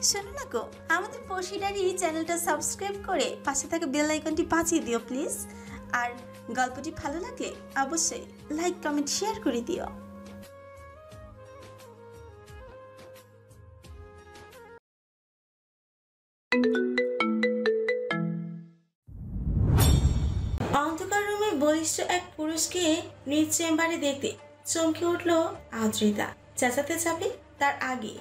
শোনো না গো, আমাদের পশিডারি চ্যানেলটা সাবস্ক্রাইব করে পাশে থাকা বেল আইকনটি বাজিয়ে দিও প্লিজ। আর গল্পটি ভালো লাগলে অবশ্যই লাইক কমেন্ট শেয়ার করে দিও। অন্ধকার রুমে বলিষ্ঠ এক পুরুষকে নিজ চেম্বারে দেখতে চমকে উঠল আদ্রিতা। চেঁচাতে যাবে তার আগে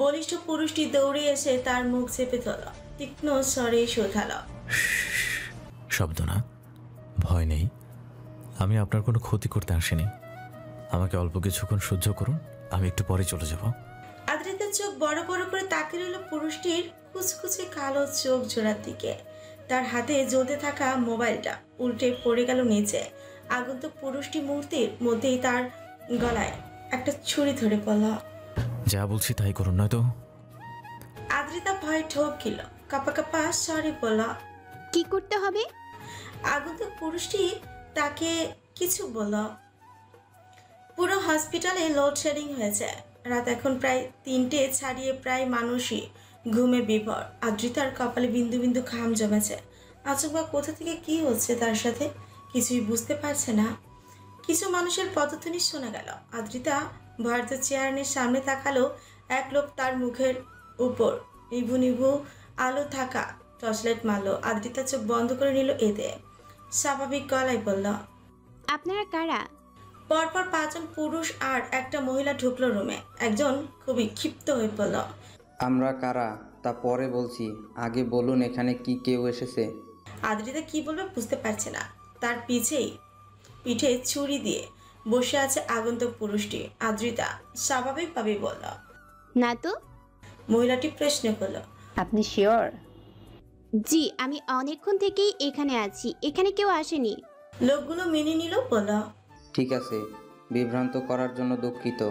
বলিষ্ঠ পুরুষটি দৌড়ে এসে তার মুখ চেপে ধরল, তীক্ষ্ণ স্বরে শোধাল, শব্দ না, ভয় নেই, আমি আপনার কোনো ক্ষতি করতে আসিনি। আমাকে অল্প কিছুক্ষণ সহ্য করুন, আমি একটু পরে চলে যাব। আদ্রিতার চোখ বড় বড় করে তাকিয়ে রইল পুরুষটির কুচকুচে কালো চোখ জোড়ার দিকে। তার হাতে জ্বলতে থাকা মোবাইলটা উল্টে পড়ে গেল নিচে। আগন্তুক পুরুষটি মুহূর্তের মধ্যেই তার গলায় একটা ছুরি ধরে পড়ল। যা বলছি তাই করুন, নয়তো। আদ্রিতা ভয়ে ঠোক গেল, কাপা কাপা স্বরে বলল, কি করতে হবে? আগন্তুক পুরুষটি তাকে কিছু বলল। পুরো হসপিটালে লোডশেডিং হয়েছে। রাত এখন প্রায় 3টে ছাড়িয়ে, প্রায় মানুষই ঘুমে বিভোর। আদ্রিতার কপালে বিন্দু বিন্দু ঘাম জমেছে। আচমকা কোথা থেকে কি হচ্ছে তার সাথে কিছুই বুঝতে পারছে না। কিছু মানুষের পদধ্বনি শোনা গেল। আদ্রিতা ভয়ার্ত চেয়ারের সামনে তাকালো। এক লোক তার মুখের উপর নিভু নিভু আলো থাকা টর্চলাইট মারলো। আদ্রিতা চোখ বন্ধ করে নিল। এতে স্বাভাবিক গলায় বলল, আপনারা কারা? পরপর 5জন পুরুষ আর একটা মহিলা ঢুকলো রুমে। একজন খুবই ক্ষিপ্ত হয়ে পড়ল, আমরা কারা তা পরে বলছি, আগে বলুন এখানে কি কেউ এসেছে? আদ্রিতা কি বলবে বুঝতে পারছে না। তার পিঠে ছুরি দিয়ে বসে আছে আগন্তুক পুরুষটি। আদ্রিতা স্বাভাবিকভাবে বলল, না তো। মহিলাটি প্রশ্ন করলো, আপনি শিওর? জি, আমি অনেকক্ষণ থেকেই এখানে আছি, এখানে কেউ আসেনি। লোকগুলো মেনে নিল। বলল, ঠিক আছে, বিভ্রান্ত করার জন্য দুঃখিত।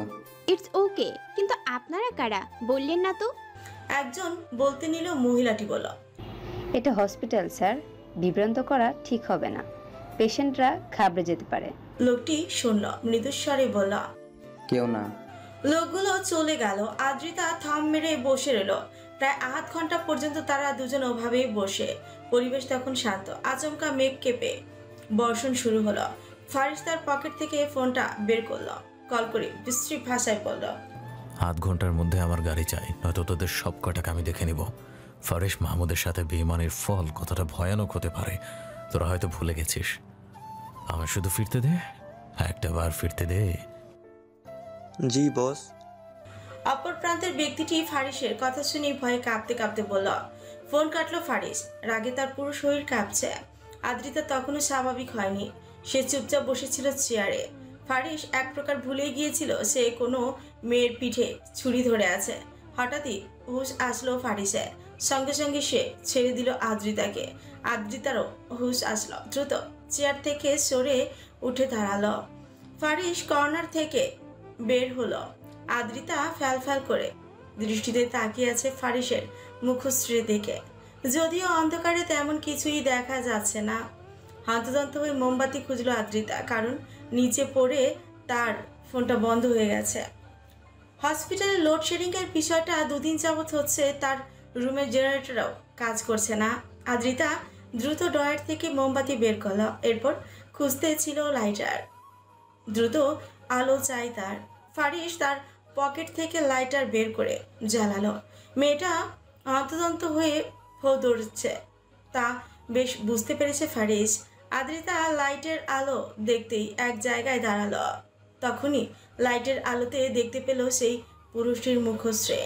ইটস ওকে, কিন্তু আপনারা কারা বললেন না তো? একজন বলতে নিল। মহিলাটি বলল, এটা হসপিটাল স্যার, বিভ্রান্ত করা ঠিক হবে না, পেশেন্টরা ঘাবড়ে যেতে পারে। লোকটি শুনল, মৃদুস্বরে বলল, কেউ না। লোকগুলো চলে গেল। আদ্রিতা থাম মেরে বসে রইল। প্রায় আধ ঘন্টা পর্যন্ত তারা দুজন ওভাবেই বসে। পরিবেশ তখন শান্ত। আচমকা মেঘ কেঁপে বর্ষণ শুরু হলো। ফারিস তার পকেট থেকে ফোনটা বের করলো, কল করে বিশ্রী ভাষায় বলল, আধ ঘন্টার মধ্যে আমার গাড়ি চাই, নয়তো তোদের সব কটাকে আমি দেখে নিব। ফারিস মাহমুদের সাথে বেঈমানির ফল কতটা ভয়ানক হতে পারে তোরা হয়তো ভুলে গেছিস। আমার শুধু ফিরতে দে, একটা বার ফিরতে দে। জি বস। অপর প্রান্তের ব্যক্তিটি ফারিসের কথা শুনে ভয়ে কাঁপতে কাঁপতে বলল। ফোন কাটলো ফারিস। রাগে তার পুরো শরীর কাঁপছে। আদ্রিতা তখনও স্বাভাবিক হয়নি। সে চুপচাপ বসেছিল চেয়ারে। ফারিস এক প্রকার ভুলেই গিয়েছিল সে কোনো মেয়ের পিঠে ছুরি ধরে আছে। হঠাৎই হুশ আসলো ফারিসে। সঙ্গে সঙ্গে সে ছেড়ে দিল আদ্রিতাকে। আদ্রিতারও হুশ আসলো। দ্রুত চেয়ার থেকে সরে উঠে দাঁড়ালো। ফারিস কর্নার থেকে বের হলো। আদ্রিতা ফ্যাল করে দৃষ্টিতে তাকিয়ে আছে ফারিসের মুখশ্রী দিকে। যদিও অন্ধকারে তেমন কিছুই দেখা যাচ্ছে না। হন্তদন্ত হয়ে মোমবাতি খুঁজলো আদ্রিতা, কারণ নিচে পড়ে তার ফোনটা বন্ধ হয়ে গেছে। হসপিটালে লোডশেডিং এর বিষয়টা 2 দিন যাবৎ হচ্ছে। তার রুমের জেনারেটরও কাজ করছে না। আদ্রিতা দ্রুত ড্রয়ার থেকে মোমবাতি বের করল। এরপর খুঁজতে ছিল লাইটার। দ্রুত আলো চাই তার। ফারিস তার পকেট থেকে লাইটার বের করে জ্বালালো। মেয়েটা হন্তদন্ত হয়ে ফো দৌড়ছে তা বেশ বুঝতে পেরেছে ফারিস। আদ্রিতা লাইটের আলো দেখতেই এক জায়গায় দাঁড়ালো। তখনই লাইটের আলোতে দেখতে পেল সেই পুরুষটির মুখশ্রী।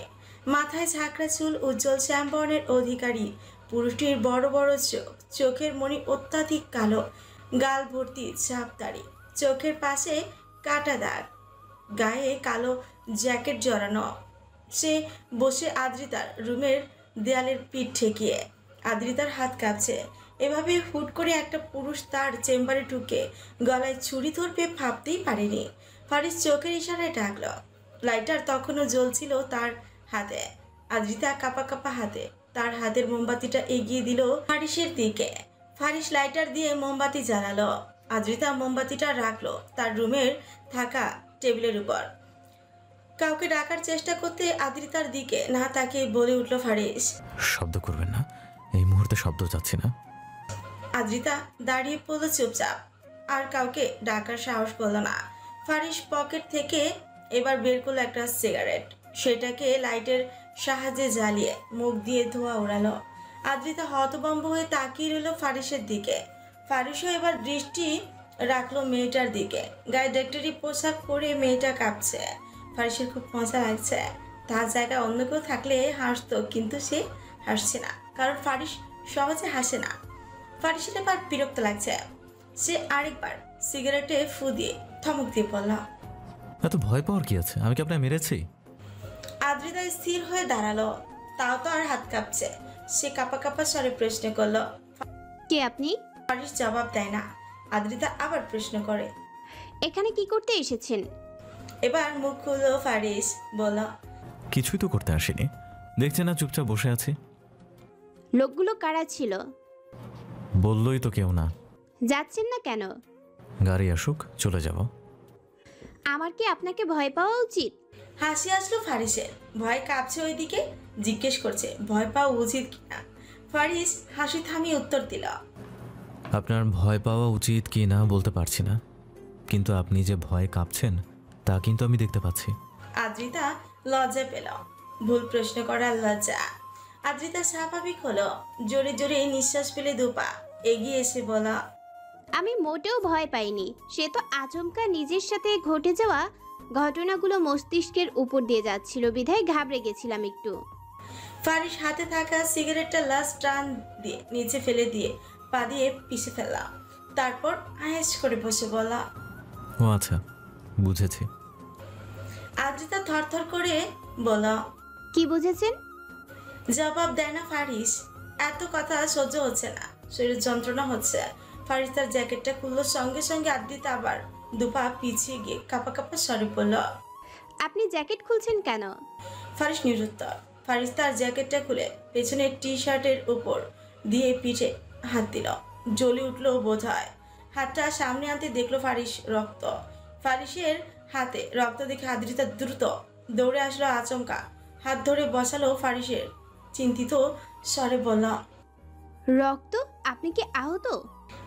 মাথায় ঝাঁকড়া চুল, উজ্জ্বল শ্যামবর্ণের অধিকারী। পুরুষটির বড় বড় চোখ, চোখের মণি অত্যাধিক কালো, গাল ভর্তি চাপ দাড়ি, চোখের পাশে কাটা দাগ, গায়ে কালো জ্যাকেট জড়ানো। সে বসে আদ্রিতার রুমের দেয়ালের পিঠ ঠেকিয়ে। আদ্রিতার হাত কাঁপছে। এভাবে হুট করে একটা পুরুষ তার চেম্বারে ঢুকে গলায় ছুরি ধরবে ভাবতেই পারেনি। ফারিস চোখের ইশারায় ডাকল। লাইটার তখনও জ্বলছিল তার হাতে। আদ্রিতা কাপা কাপা হাতে তার হাতের মোমবাতিটা এগিয়ে দিল ফারিসের দিকে। ফারিস লাইটার দিয়ে মোমবাতি জ্বালালো। আদ্রিতা মোমবাতিটা রাখলো তার রুমের থাকা টেবিলের উপর। কাউকে ডাকার চেষ্টা করতে আদ্রিতার দিকে না তাকিয়ে বলে উঠল ফারিস। শব্দ করবেন না, এই মুহূর্তে শব্দ চাচ্ছি না। আদ্রিতা দাঁড়িয়ে পড়ল চুপচাপ, আর কাউকে ডাকার সাহস করল না। ফারিস পকেট থেকে এবার বের করলো একটা সিগারেট, সেটাকে লাইটের সাহায্যে জ্বালিয়ে মুখ দিয়ে ধোঁয়া উড়ালো। আদ্রিতা হতভম্ব হয়ে তাকিয়ে রইল ফারিসের দিকে। ফারিসও এবার দৃষ্টি রাখলো মেয়েটার দিকে। গায়ে ডাক্তারি পোশাক পরে মেয়েটা কাঁপছে। ফারিসের খুব মজা লাগছে। তার জায়গায় অন্য কেউ থাকলে হাসতো, কিন্তু সে হাসছে না, কারণ ফারিস সহজে হাসে না। ফারিসের এবার বিরক্ত লাগছে। সে আরেকবার সিগারেটে ফু দিয়ে থমক দিয়ে বলল, এত ভয় পাওয়ার কি আছে? আমি কি আপনাকে মেরেছি? আদ্রিতা স্থির হয়ে দাঁড়ালো, তাও তো আর হাত কাঁপছে। সে কাঁপা কাঁপা স্বরে প্রশ্ন করলো। কে আপনি? ফারিস জবাব দেয় না। আদ্রিতা আবার প্রশ্ন করে, এখানে কি করতে এসেছেন? এবার মুখ খুললো ফারিস, বলল, কিছুই তো করতে আসিনি, দেখছেন না চুপচাপ বসে আছি। লোকগুলো কারা ছিল? বললই তো কেউ না। যাচ্ছেন না কেন? গাড়ি আসুক, চলে যাব। আমার কি আপনাকে ভয় পাওয়া উচিত? হাসি আসলো ফারিসের। ভয় কাঁপছে ওইদিকে, জিজ্ঞেস করছে ভয় পাওয়া উচিত কিনা। ফারিস হাসি থামিয়ে উত্তর দিল, আপনার ভয় পাওয়া উচিত কি না বলতে পারছি না, কিন্তু আপনি যে ভয় কাঁপছেন তা কিন্তু আমি দেখতে পাচ্ছি। আদ্রিতা লজ্জা পেল, ভুল প্রশ্ন করার লজ্জা। আদ্রিতা স্বাভাবিক হলো, জোরে জোরে নিঃশ্বাস ফেলে দুপা এগিয়ে এসে বলল, আমি মোটেও ভয় পাইনি। সে তো আচমকা নিজের সাথে ঘটে যাওয়া ঘটনাগুলো মস্তিষ্কের উপর দিয়ে যাচ্ছিল, বিধায় ঘাবড়ে গেছিলাম একটু। ফারিস হাতে থাকা সিগারেটটা লাস্ট টান দিয়ে নিচে ফেলে দিয়ে পা দিয়ে পিছে ফেললাম। তারপর আয়েস করে বসে বলা, ও আচ্ছা, বুঝেছি। আদ্রিতা থরথর করে বলা, কি বুঝেছেন? জবাব দেয় না ফারিস। এত কথা সহ্য হচ্ছে না, শরীর যন্ত্রণা হচ্ছে। ফারিস তার জ্যাকেটটা খুললো, সঙ্গে সঙ্গে আদ্রিতা আবার দুপা পিছিয়ে গিয়ে কাপা কাপা স্বরে বলল, আপনি জ্যাকেট খুলছেন কেন? ফারিস নিরুত্তর। ফারিস তার জ্যাকেটটা খুলে পেছনের টি শার্টের উপর দিয়ে পিঠে হাত দিল। জ্বলে উঠলো বোধ হয়। হাতটা সামনে আনতে দেখলো ফারিস রক্ত। ফারিসের হাতে রক্ত দেখে আদ্রিতা দ্রুত দৌড়ে আসলো আচমকা, হাত ধরে বসালো ফারিসের। চিন্তিত স্বরে বলল, রক্ত? আপনি কি আহত?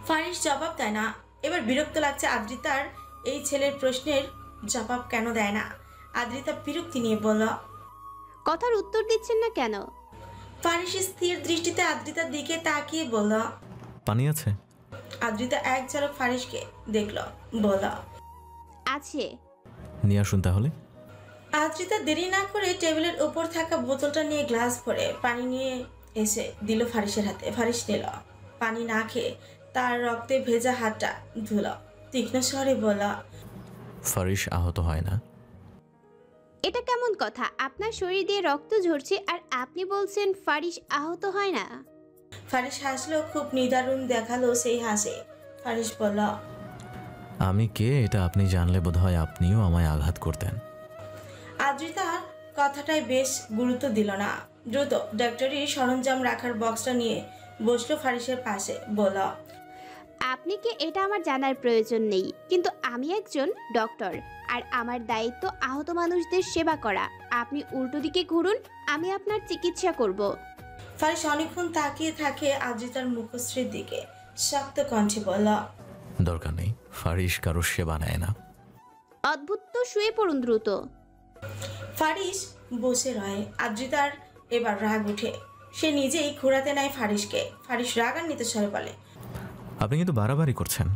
ফারিস জবাব দেয় না। এবার বিরক্ত লাগছে আদ্রিতার এই ছেলের প্রশ্নের জবাব কেন দেয় না। আদ্রিতা বিরক্তি নিয়ে বলল, কথার উত্তর দিচ্ছেন না কেন? ফারিস স্থির দৃষ্টিতে আদ্রিতার দিকে তাকিয়ে বলল। পানি আছে? আদ্রিতা এক ঝলক ফারিসকে দেখল, বলল, আছে। নিয়ে আসুন তাহলে। আদ্রিতা দেরি না করে টেবিলের উপর থাকা বোতলটা নিয়ে গ্লাস ভরে পানি নিয়ে এসে দিল ফারিসের হাতে। ফারিস নিল, পানি না খেয়ে তার রক্তে ভেজা হাতটা ধুল। তীক্ষ্ণ স্বরে বলল, ফারিস আহত হয় না। এটা কেমন কথা? আপনার শরীর দিয়ে রক্ত ঝরছে আর আপনি বলছেন ফারিস আহত হয় না? ফারিস হাসলো, খুব নিদারুণ দেখালো সেই হাসে। ফারিস বলল, আমি কে এটা আপনি জানলে বোধহয় আপনিও আমায় আঘাত করতেন। আদ্রিতার কথাটায় বেশ গুরুত্ব দিল না। দ্রুত ডাক্তারি সরঞ্জাম রাখার বক্সটা নিয়ে বসলো ফারিসের পাশে। বলল, আপনি কি এটা আমার জানার প্রয়োজন নেই, কিন্তু আমি একজন ডক্টর আর আমার দায়িত্ব আহত মানুষদের সেবা করা। আপনি উল্টো দিকে ঘুরুন, আমি আপনার চিকিৎসা করব। ফারিস অনেকক্ষণ তাকিয়ে থাকে আদ্রিতার মুখশ্রীর দিকে। শক্ত কণ্ঠে বলল, দরকার নেই, ফারিস কারো সেবা নেয় না। অদ্ভুত তো, শুয়ে পড়ুন দ্রুত। ফারিস বসে রয়। আদ্রিতার এবার রাগ উঠে। সে নিজেই ঘোরাতে নেয় ফারিসকে। ফারিস রাগান্বিত স্বরে বলে, আপনি কিন্তু বাড়াবাড়ি করছেন।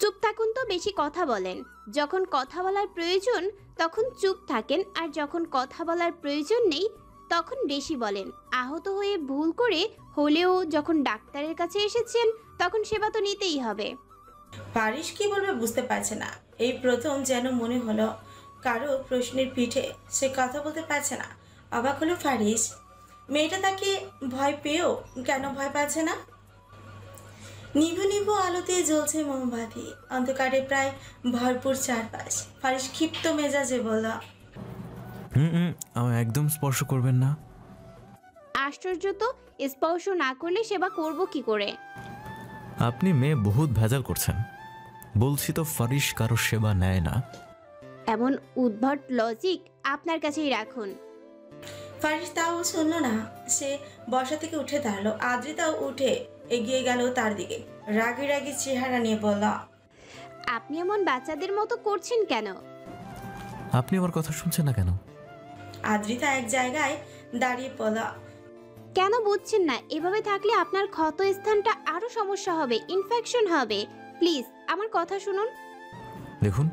চুপ থাকুন তো, বেশি কথা বলেন। যখন কথা বলার প্রয়োজন তখন চুপ থাকেন, আর যখন কথা বলার প্রয়োজন নেই তখন বেশি বলেন। আহত হয়ে ভুল করে হলেও যখন ডাক্তারের কাছে এসেছেন তখন সেবা তো নিতেই হবে। ফারিস কি বলবে বুঝতে পারছে না। এই প্রথম যেন মনে হলো কারো প্রশ্নের পিঠে সে কথা বলতে পারছে না। অবাক হলো ফারিস। মেয়েটা তাকে ভয় পেয়েও কেন ভয় পাচ্ছে না? নিভু নিভু আলোতে জ্বলছে মোমবাতি, অন্ধকারে প্রায় ভরপুর চারপাশ। ফারিস ক্ষিপ্ত মেজাজে বলল, আমায় একদম স্পর্শ করবেন না। আশ্চর্য তো, স্পর্শ না করলে সেবা করব কি করে? আপনি মেয়ে বহুত ভেজাল করছেন। বলছি তো ফারিস কারো সেবা নেয় না। এমন উদ্ভট লজিক আপনার কাছেই রাখুন। ফারিস তাও শুনল না। সে বসা থেকে উঠে দাঁড়ালো। আদ্রিতাও উঠে এগিয়ে গেল তার দিকে। রাগি রাগি চেহারা নিয়ে বলল, আপনি এমন বাচ্চাদের মতো করছেন কেন? আপনি আমার কথা শুনছেন না কেন? আদ্রিতা এক জায়গায় দাঁড়িয়ে বলল, কেন বুঝছেন না? এভাবে থাকলে আপনার ক্ষত স্থানটা আরো সমস্যা হবে, ইনফেকশন হবে। প্লিজ আমার কথা শুনুন। দেখুন,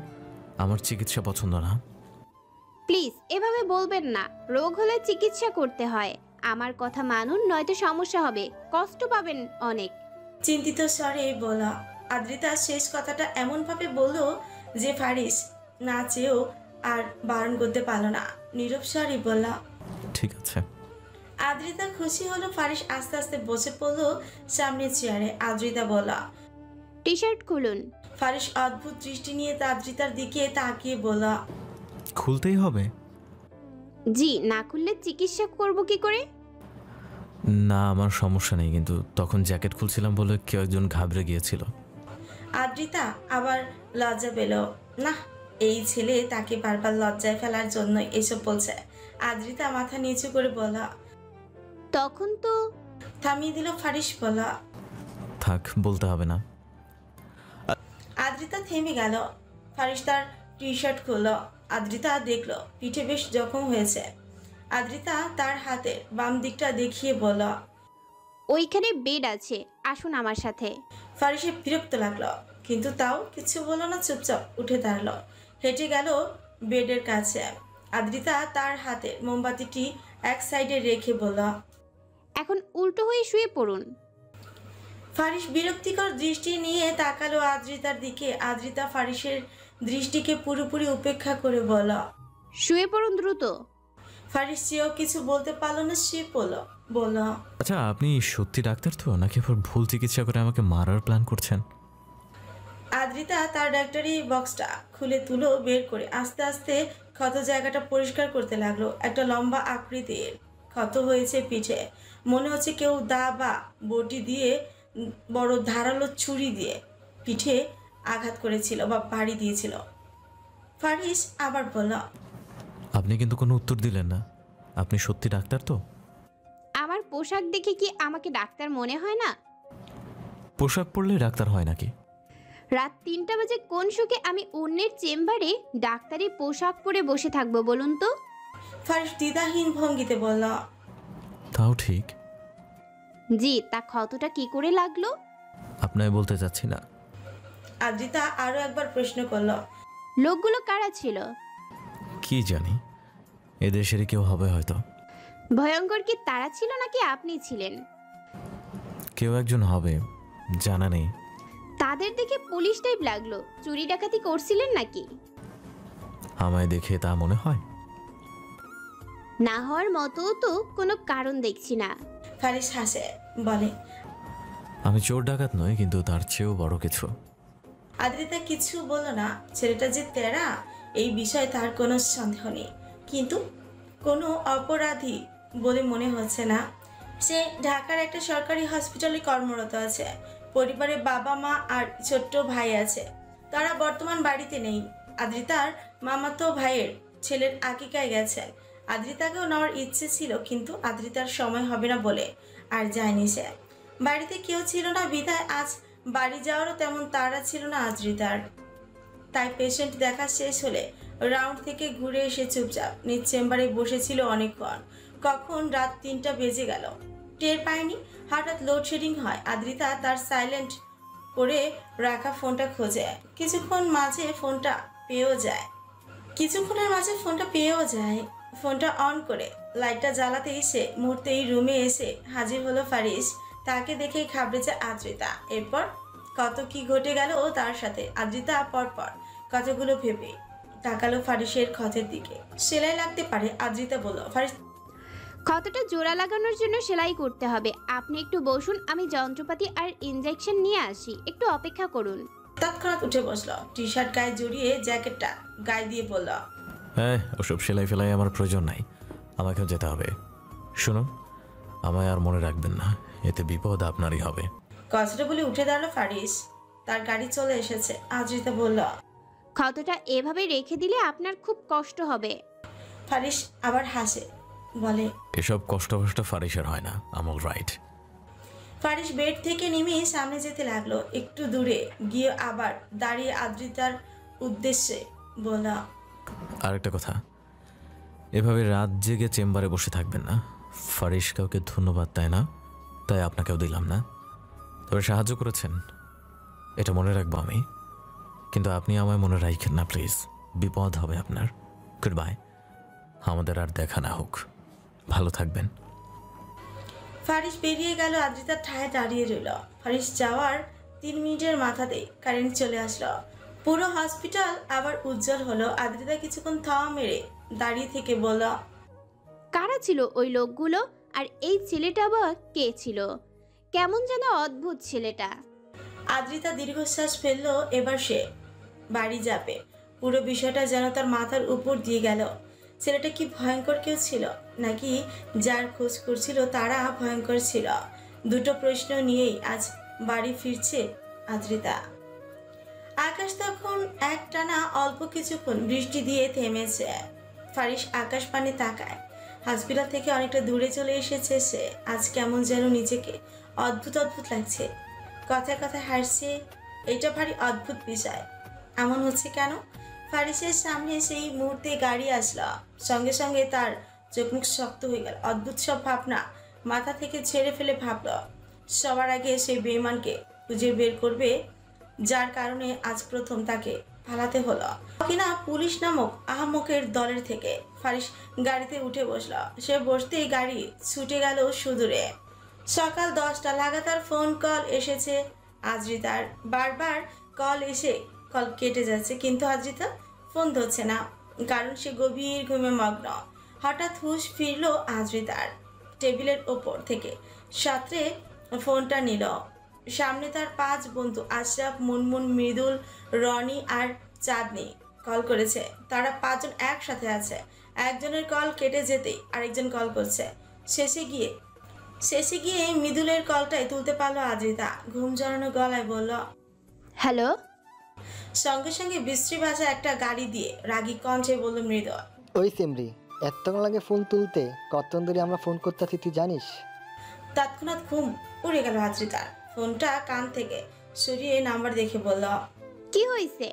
আমার চিকিৎসা পছন্দ না। প্লিজ এভাবে বলবেন না। রোগ হলে চিকিৎসা করতে হয়। আমার কথা মানুন, নয়তো সমস্যা হবে, কষ্ট পাবেন অনেক। চিন্তিত স্বরে বলল। আদ্রিতা শেষ কথাটা এমনভাবে বলল যে ফারিস না চেয়েও আর বারণ করতে পারল না। নীরব স্বরে বলল, ঠিক আছে। আদ্রিতা খুশি হলো। ফারিস আস্তে আস্তে বসে পড়ল সামনের চেয়ারে। আদ্রিতা বলল। টি শার্ট খুলুন। ফারিস অদ্ভুত দৃষ্টি নিয়ে আদ্রিতার দিকে তাকিয়ে বলল, খুলতেই হবে? জি, না খুললে চিকিৎসা করব কি করে? না, আমার সমস্যা নেই, কিন্তু তখন জ্যাকেট খুলছিলাম বলে কেউ একজন ঘাবড়ে গিয়েছিল। আদ্রিতা আবার লজ্জা পেল। না, এই ছেলে তাকে বারবার লজ্জায় ফেলার জন্য এসব বলছে। আদ্রিতা মাথা নিচু করে বলল। তখন তো থামিয়ে দিল ফারিস। বলল, থাক, বলতে হবে না। আদ্রিতা থেমে গেল। ফারিস তার টি শার্ট খুলল। আদ্রিতা দেখল পিঠে বেশ জখম হয়েছে। আদ্রিতা তার হাতের বাম দিকটা দেখিয়ে বলল, ওইখানে বেড আছে, আসুন আমার সাথে। ফারিসের বিরক্ত লাগলো, কিন্তু তাও কিছু বলল না। চুপচাপ উঠে দাঁড়ালো। হেঁটে গেল বেডের কাছে। আদ্রিতা তার হাতের মোমবাতিটি এক সাইডে রেখে বলল, এখন উল্টো হয়ে শুয়ে পড়ুন। ফারিস বিরক্তিকর দৃষ্টি নিয়ে তাকালো আদ্রিতার দিকে। আদ্রিতা ফারিসের দৃষ্টিকে পুরোপুরি উপেক্ষা করে বলল, শুয়ে পড়ুন দ্রুত। ফারিস চেয়েও কিছু বলতে পারলো না। সে বলল, আচ্ছা, আপনি সত্যি ডাক্তার তো, নাকি আবার ভুল চিকিৎসা করে আমাকে মারার প্ল্যান করছেন? আদ্রিতা তার ডাক্তারি বক্সটা খুলে তুলো বের করে আস্তে আস্তে ক্ষত জায়গাটা পরিষ্কার করতে লাগলো। একটা লম্বা আকৃতির ক্ষত হয়েছে পিঠে। মনে হচ্ছে কেউ দা বা বটি দিয়ে, বড় ধারালো ছুরি দিয়ে পিঠে আঘাত করেছিল বা বাড়ি দিয়েছিল। ফারিস আবার বলল, আপনি কিন্তু কোনো উত্তর দিলেন না। আপনি সত্যি ডাক্তার তো? আমার পোশাক দেখে কি আমাকে ডাক্তার মনে হয় না? পোশাক পরলে ডাক্তার হয় নাকি? রাত ৩টা বাজে কোন শোকে আমি অন্যের চেম্বারে ডাক্তারি পোশাক পরে বসে থাকবো বলুন তো? ফারিস দ্বিধাহীন ভঙ্গিতে বলল, তাও ঠিক। জি, তা ক্ষতটা কি করে লাগলো? আপনাকে বলতে চাচ্ছি না। আদ্রিতা আরো একবার প্রশ্ন করলো, লোকগুলো কারা ছিল? কি জানি, এদেশেরই কেউ হবে হয়তো। ভয়ঙ্কর কি তারা ছিল নাকি আপনি ছিলেন? কেউ একজন হবে, জানা নেই। তাদের দেখে পুলিশ টাইপ লাগলো। চুরি ডাকাতি করছিলেন নাকি? আমায় দেখে তা মনে হয়? না হওয়ার মতো তো কোনো কারণ দেখছি না। ফারিস হাসে বলে, আমি চোর ডাকাত নই, কিন্তু তার চেয়েও বড় কিছু। আদ্রিতা কিছু বলল না। ছেলেটা যে তেরা এই বিষয়ে তার কোনো সন্দেহ নেই, কিন্তু কোনো অপরাধী বলে মনে হচ্ছে না। সে ঢাকার একটা সরকারি হসপিটালে কর্মরত আছে। পরিবারে বাবা মা আর ছোট্ট ভাই আছে। তারা বর্তমান বাড়িতে নেই। আদ্রিতার মামাতো ভাইয়ের ছেলের আকিকায় গেছেন। আদ্রিতাকেও নেওয়ার ইচ্ছে ছিল, কিন্তু আদ্রিতার সময় হবে না বলে আর যায়নি সে। বাড়িতে কেউ ছিল না বিধায় আজ বাড়ি যাওয়ারও তেমন তাড়া ছিল না আদ্রিতার। তাই পেশেন্ট দেখা শেষ হলে রাউন্ড থেকে ঘুরে এসে চুপচাপ নিজ চেম্বারে বসেছিল অনেকক্ষণ। কখন রাত ৩টা বেজে গেল টের পায়নি। হঠাৎ লোডশেডিং হয়। আদ্রিতা তার সাইলেন্ট করে রাখা ফোনটা খোঁজে। কিছুক্ষণের মাঝে ফোনটা পেয়েও যায়। ফোনটা অন করে লাইটটা জ্বালাতেই সে মুহূর্তেই রুমে এসে হাজির হলো ফারিস। তাকে দেখেই ঘাবড়েছে আদ্রিতা। এরপর কত কি ঘটে গেল ও তার সাথে। আদ্রিতা পরপর কতগুলো ভেবে তাকালো ফারিসের ক্ষতের দিকে। সেলাই লাগতে পারে, আদ্রিতা বলল। ফারিস, ক্ষতটা জোড়া লাগানোর জন্য সেলাই করতে হবে। আপনি একটু বসুন, আমি যন্ত্রপাতি আর ইনজেকশন নিয়ে আসি, একটু অপেক্ষা করুন। তৎক্ষণাৎ উঠে বসলো। টি শার্ট গায়ে জড়িয়ে জ্যাকেটটা গায়ে দিয়ে বলল, হ্যাঁ, ওসব সেলাই ফেলাই আমার প্রয়োজন নাই, আমাকেও যেতে হবে। শুনুন, আমায় আর মনে রাখবেন না, এতে বিপদ আপনারই হবে। কথাটা বলে উঠে দাঁড়ালো ফারিস। তার গাড়ি চলে এসেছে। আদ্রিতা বলল, ক্ষতটা এভাবে রেখে দিলে আপনার খুব কষ্ট হবে। ফারিস আবার হাসে, বলে। এসব কষ্ট ফারিসের হয় না, আমল রাইট। ফারিস বেড থেকে নেমে সামনে যেতে লাগলো। একটু দূরে গিয়ে আবার দাঁড়িয়ে আদ্রিতার উদ্দেশ্যে বলল, আরেকটা কথা, এভাবে রাত জেগে চেম্বারে বসে থাকবেন না। ফারিস কাউকে ধন্যবাদ দেয় না, তাই আপনাকেও দিলাম না। তবে সাহায্য করেছেন, এটা মনে রাখবো আমি, কিন্তু আপনি আমায় মনে রাখেন না প্লিজ, বিপদ হবে আপনার। গুড বাই, আমাদের আর দেখা না হোক, ভালো থাকবেন। ফারিস বেরিয়ে গেল। আদ্রিতা ঠায় দাঁড়িয়ে রইল। ফারিস যাওয়ার 3 মিনিটের মাথাতেই কারেন্ট চলে আসলো। পুরো হসপিটাল আবার উজ্জ্বল হলো। আদ্রিতা কিছুক্ষণ থাওয়া মেরে দাঁড়িয়ে থেকে বলল, কারা ছিল ওই লোকগুলো? আর এই ছেলেটা বা কে ছিল? কেমন যেন অদ্ভুত ছেলেটা। আদ্রিতা দীর্ঘশ্বাস ফেললো। এবার সে বাড়ি যাবে। পুরো বিষয়টা যেন তার মাথার উপর দিয়ে গেল। ছেলেটা কি ভয়ঙ্কর কেউ ছিল, নাকি যার খোঁজ করছিল তারা ভয়ঙ্কর ছিল? দুটো প্রশ্ন নিয়েই আজ বাড়ি ফিরছে আদ্রিতা। আকাশ তখন একটানা অল্প কিছুক্ষণ বৃষ্টি দিয়ে থেমেছে। ফারিস আকাশ পানে তাকায়। হসপিটাল থেকে অনেকটা দূরে চলে এসেছে সে। আজ কেমন যেন নিজেকে অদ্ভুত অদ্ভুত লাগছে। কথায় কথায় হাসছে। এটা ভারী অদ্ভুত বিষয়। এমন হচ্ছে কেন? ফারিসের সামনে সেই মুহূর্তে গাড়ি আসলো, সঙ্গে সঙ্গে তার চোখ মুখ শক্ত হয়ে গেল। অদ্ভুত সব ভাবনা মাথা থেকে ছেড়ে ফেলে ভাবল, সবার আগে সেই বেঈমানকে খুঁজে বের করবে, যার কারণে আজ প্রথম তাকে পালাতে হলো কিনা পুলিশ নামক আহাম্মকের দলের থেকে। ফারিস গাড়িতে উঠে বসল। সে বসতেই গাড়ি ছুটে গেল সুদূরে। সকাল 10টা, লাগাতার ফোন কল এসেছে আদ্রিতার। বারবার কল এসে কল কেটে যাচ্ছে, কিন্তু আদ্রিতা ফোন ধরছে না, কারণ সে গভীর ঘুমে মগ্ন। হঠাৎ হুঁশ ফিরল আদ্রিতার। টেবিলের ওপর থেকে সাঁতরে ফোনটা নিল। সামনে তার 5 বন্ধু আশরাফ, মুনমুন, মৃদুল, রনি আর চাঁদনি কল করেছে। তারা 5 জন একসাথে আছে। একজনের কল কেটে যেতেই আরেকজন কল করছে। শেষে গিয়ে মৃদুলের কলটাই তুলতে পারলো আদ্রিতা। ঘুম জড়ানো গলায় বলল, হ্যালো। সঙ্গে সঙ্গে বৃষ্টি ভাষা একটা গাড়ি দিয়ে রাগী কণ্ঠে বলল মৃদুল, ওই সিমরি, এতক্ষণ লাগে ফোন তুলতে? কতক্ষণ ধরে আমরা ফোন করতেছি তুই জানিস? তৎক্ষণাৎ ঘুম উড়ে গেল আদ্রিতার। ফোনটা কান থেকে সরিয়ে নাম্বার দেখে বলল, কি হয়েছে?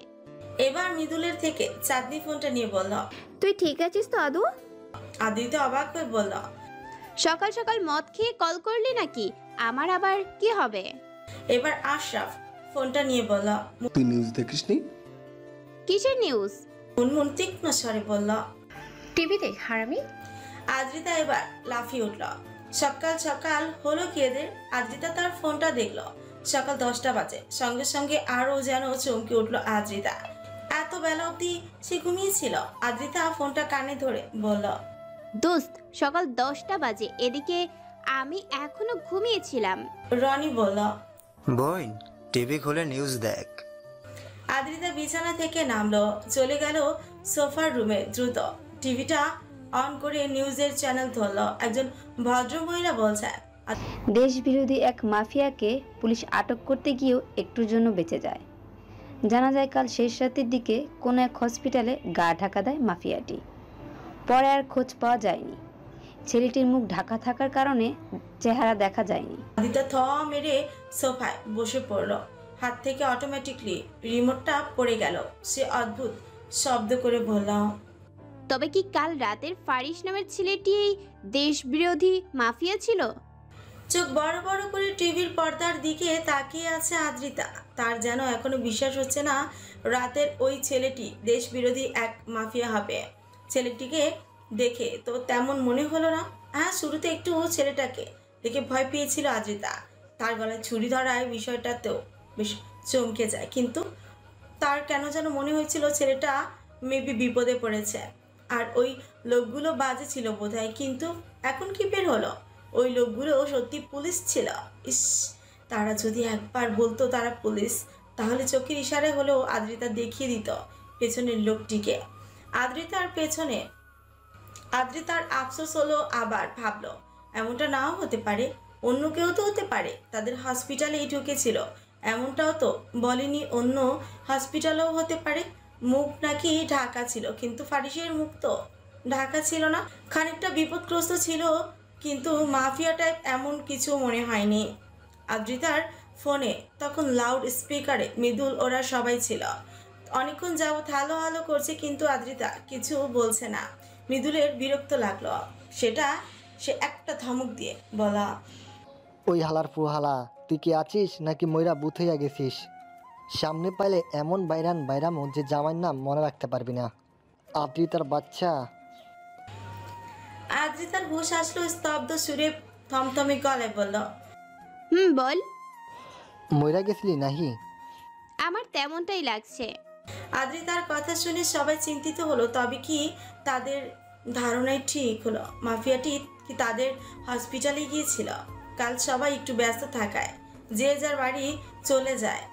এবার মৃদুলের থেকে চাঁদনি ফোনটা নিয়ে বলল, তুই ঠিক আছিস তো আদু? আদ্রিতা অবাক হয়ে বলল, সকাল সকাল মদ খেয়ে কল করলি নাকি? আমার আবার কি হবে? এবার আশরাফ ফোনটা নিয়ে বলল, তুই নিউজ দেখিস নি? কিসের নিউজ? মুনমুন তীক্ষ্ণ স্বরে বলল, টিভি দেখ হারামি। আদ্রিতা এবার লাফিয়ে উঠল। সকাল সকাল হলো কি এদের? আদ্রিতা তার ফোনটা দেখলো। সকাল 10টা বাজে। সঙ্গে সঙ্গে আরো যেন চমকে উঠলো আদ্রিতা। এত বেলা অবধি সে ঘুমিয়েছিল। আদ্রিতা ফোনটা কানে ধরে বলল, দোস্ত, সকাল 10টা বাজে, এদিকে আমি এখনো ঘুমিয়েছিলাম। রনি বলল, বোন, টিভি খুলে নিউজ দেখ। আদ্রিতা বিছানা থেকে নামলো, চলে গেল সোফার রুমে। দ্রুত টিভিটা অন করে নিউজের চ্যানেল ধরল। একজন ভদ্রমহিলা বলছেন, দেশবিরোধী এক মাফিয়াকে পুলিশ আটক করতে গিয়েও একটুর জন্য বেঁচে যায়। জানা যায় কাল শেষ রাতের দিকে কোনো এক হসপিটালে গা ঢাকা দেয় মাফিয়াটি। পরে আর খোঁজ পাওয়া যায়নি। ছেলেটির মুখ ঢাকা থাকার কারণে চেহারা দেখা যায়নি। আদিতা থ মেরে সোফায় বসে পড়ল। হাত থেকে অটোমেটিকলি রিমোটটা পড়ে গেল। সে অদ্ভুত শব্দ করে বলল, তবে কি কাল রাতের ফারিস নামের ছেলেটি এই দেশবিরোধী মাফিয়া ছিল? চোখ বড় বড় করে টিভির পর্দার দিকে তাকিয়ে আছে আদ্রিতা। তার যেন এখনো বিশ্বাস হচ্ছে না রাতের ওই ছেলেটি দেশবিরোধী এক মাফিয়া হবে। ছেলেটিকে দেখে তো তেমন মনে হলো না। হ্যাঁ, শুরুতে একটু ছেলেটাকে দেখে ভয় পেয়েছিল আদ্রিতা। তার গলায় ছুরি ধরায় বিষয়টাতেও বেশ চমকে যায়, কিন্তু তার কেন যেন মনে হয়েছিল ছেলেটা মেবি বিপদে পড়েছে। আর ওই লোকগুলো বাজে ছিল বোধহয়, কিন্তু এখন কি বের হলো ওই লোকগুলো সত্যি পুলিশ ছিল। ইস, তারা যদি একবার বলতো তারা পুলিশ, তাহলে চোখের ইশারায় হলেও আদ্রিতা দেখিয়ে দিত পেছনের লোকটিকে। আদ্রিতার আফসোস হলো। আবার ভাবলো এমনটা নাও হতে পারে, অন্য কেউ তো হতে পারে। তাদের হসপিটালেই ঢুকেছিল, এমনটাও তো বলেনি অন্য হসপিটালেও হতে পারে। মুখ নাকি ঢাকা ছিল, কিন্তু ফারিসের মুখ তো ঢাকা ছিল না। খানিকটা বিপদগ্রস্ত ছিল, কিন্তু মাফিয়া টাইপ এমন কিছু মনে হয়নি। আদ্রিতার ফোনে তখন লাউড স্পিকারে মৃদুল ওরা সবাই ছিল। অনেকক্ষণ যাবৎ হ্যালো হ্যালো করছে, কিন্তু আদ্রিতা কিছু বলছে না। মৃদুলের বিরক্ত লাগলো, সেটা সে একটা ধমক দিয়ে বলা, ওই হালার ফুহালা, তুই কি আছিস নাকি ময়রা বুথ হইয়া গেছিস? সামনে পাইলে এমন বাইরামো যে জামাইয়ের নাম মনে রাখতে পারবি না। আদ্রিতার বাচ্চা। আদ্রিতার হুঁশ আসলো, স্তব্ধ সুরে থমথমে গলায় বলল, বল। ময়রা গেছিলি নাহি? আমার তেমনটাই লাগছে। আদ্রিতার কথা শুনে সবাই চিন্তিত হলো। তবে কি তাদের ধারণাই ঠিক হলো? মাফিয়াটি কি তাদের হসপিটালে গিয়েছিল? কাল সবাই একটু ব্যস্ত থাকায় যে যার বাড়ি চলে যায়।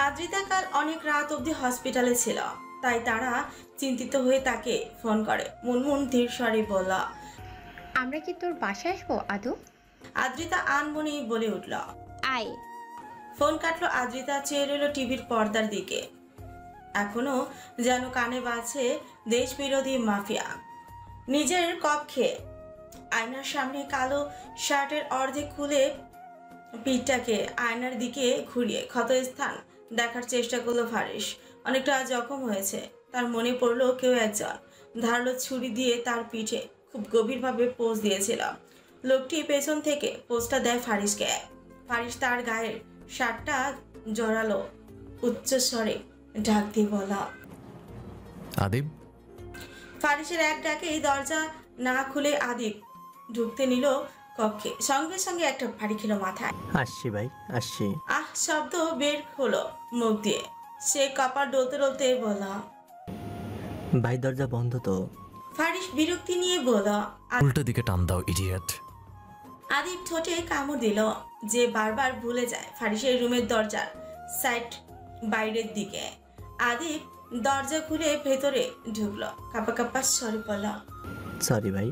আদ্রিতা কাল অনেক রাত অবধি হসপিটালে ছিল, তাই তারা চিন্তিত হয়ে তাকে ফোন করে। মুনমুন ধীর স্বরে বলল, আমরা কি তোর বাসায় আসবো আদু? আদ্রিতা আনমনি বলে উঠল। আয়। ফোন কাটলো। আদ্রিতা চেয়ে রইল টিভির পর্দার দিকে। এখনো যেন কানে বাজছে দেশ বিরোধী মাফিয়া। নিজের কক্ষে আয়নার সামনে কালো শার্টের অর্ধেক খুলে পিঠটাকে আয়নার দিকে ঘুরিয়ে ক্ষতস্থান দেখার চেষ্টা করলো ফারিস। অনেকটা জখম হয়েছে। তার মনে পড়লো কেউ একজন ধারালো ছুরি দিয়ে তার পিঠে খুব গভীরভাবে পোজ দিয়েছিল। লোকটি পেছন থেকে পোজটা দেয় ফারিসকে। ফারিস তার গায়ের শার্টটা জড়ালো, উচ্চস্বরে ডাক দিয়ে বলা, আদিব। ফারিসের এক ডাকেই দরজা না খুলে আদিব ঢুকতে নিল কক্ষে। সঙ্গে সঙ্গে একটা ভারী খেলো মাথায়। আসছি ভাই, আসছি। আহ শব্দ বের হলো মুখ দিয়ে। সে কপার ডলতে ডলতে বলা, ভাই দরজা বন্ধ তো। ফারিস বিরক্তি নিয়ে বলা, উল্টো দিকে টান দাও ইডিয়েট। আদিব ঠোঁটে কামড় দিল। যে বারবার ভুলে যায় ফারিসের রুমের দরজার সাইড বাইরের দিকে। আদিব দরজা খুলে ভেতরে ঢুকলো। কাপা কাপা স্বরে বলা, সরি ভাই।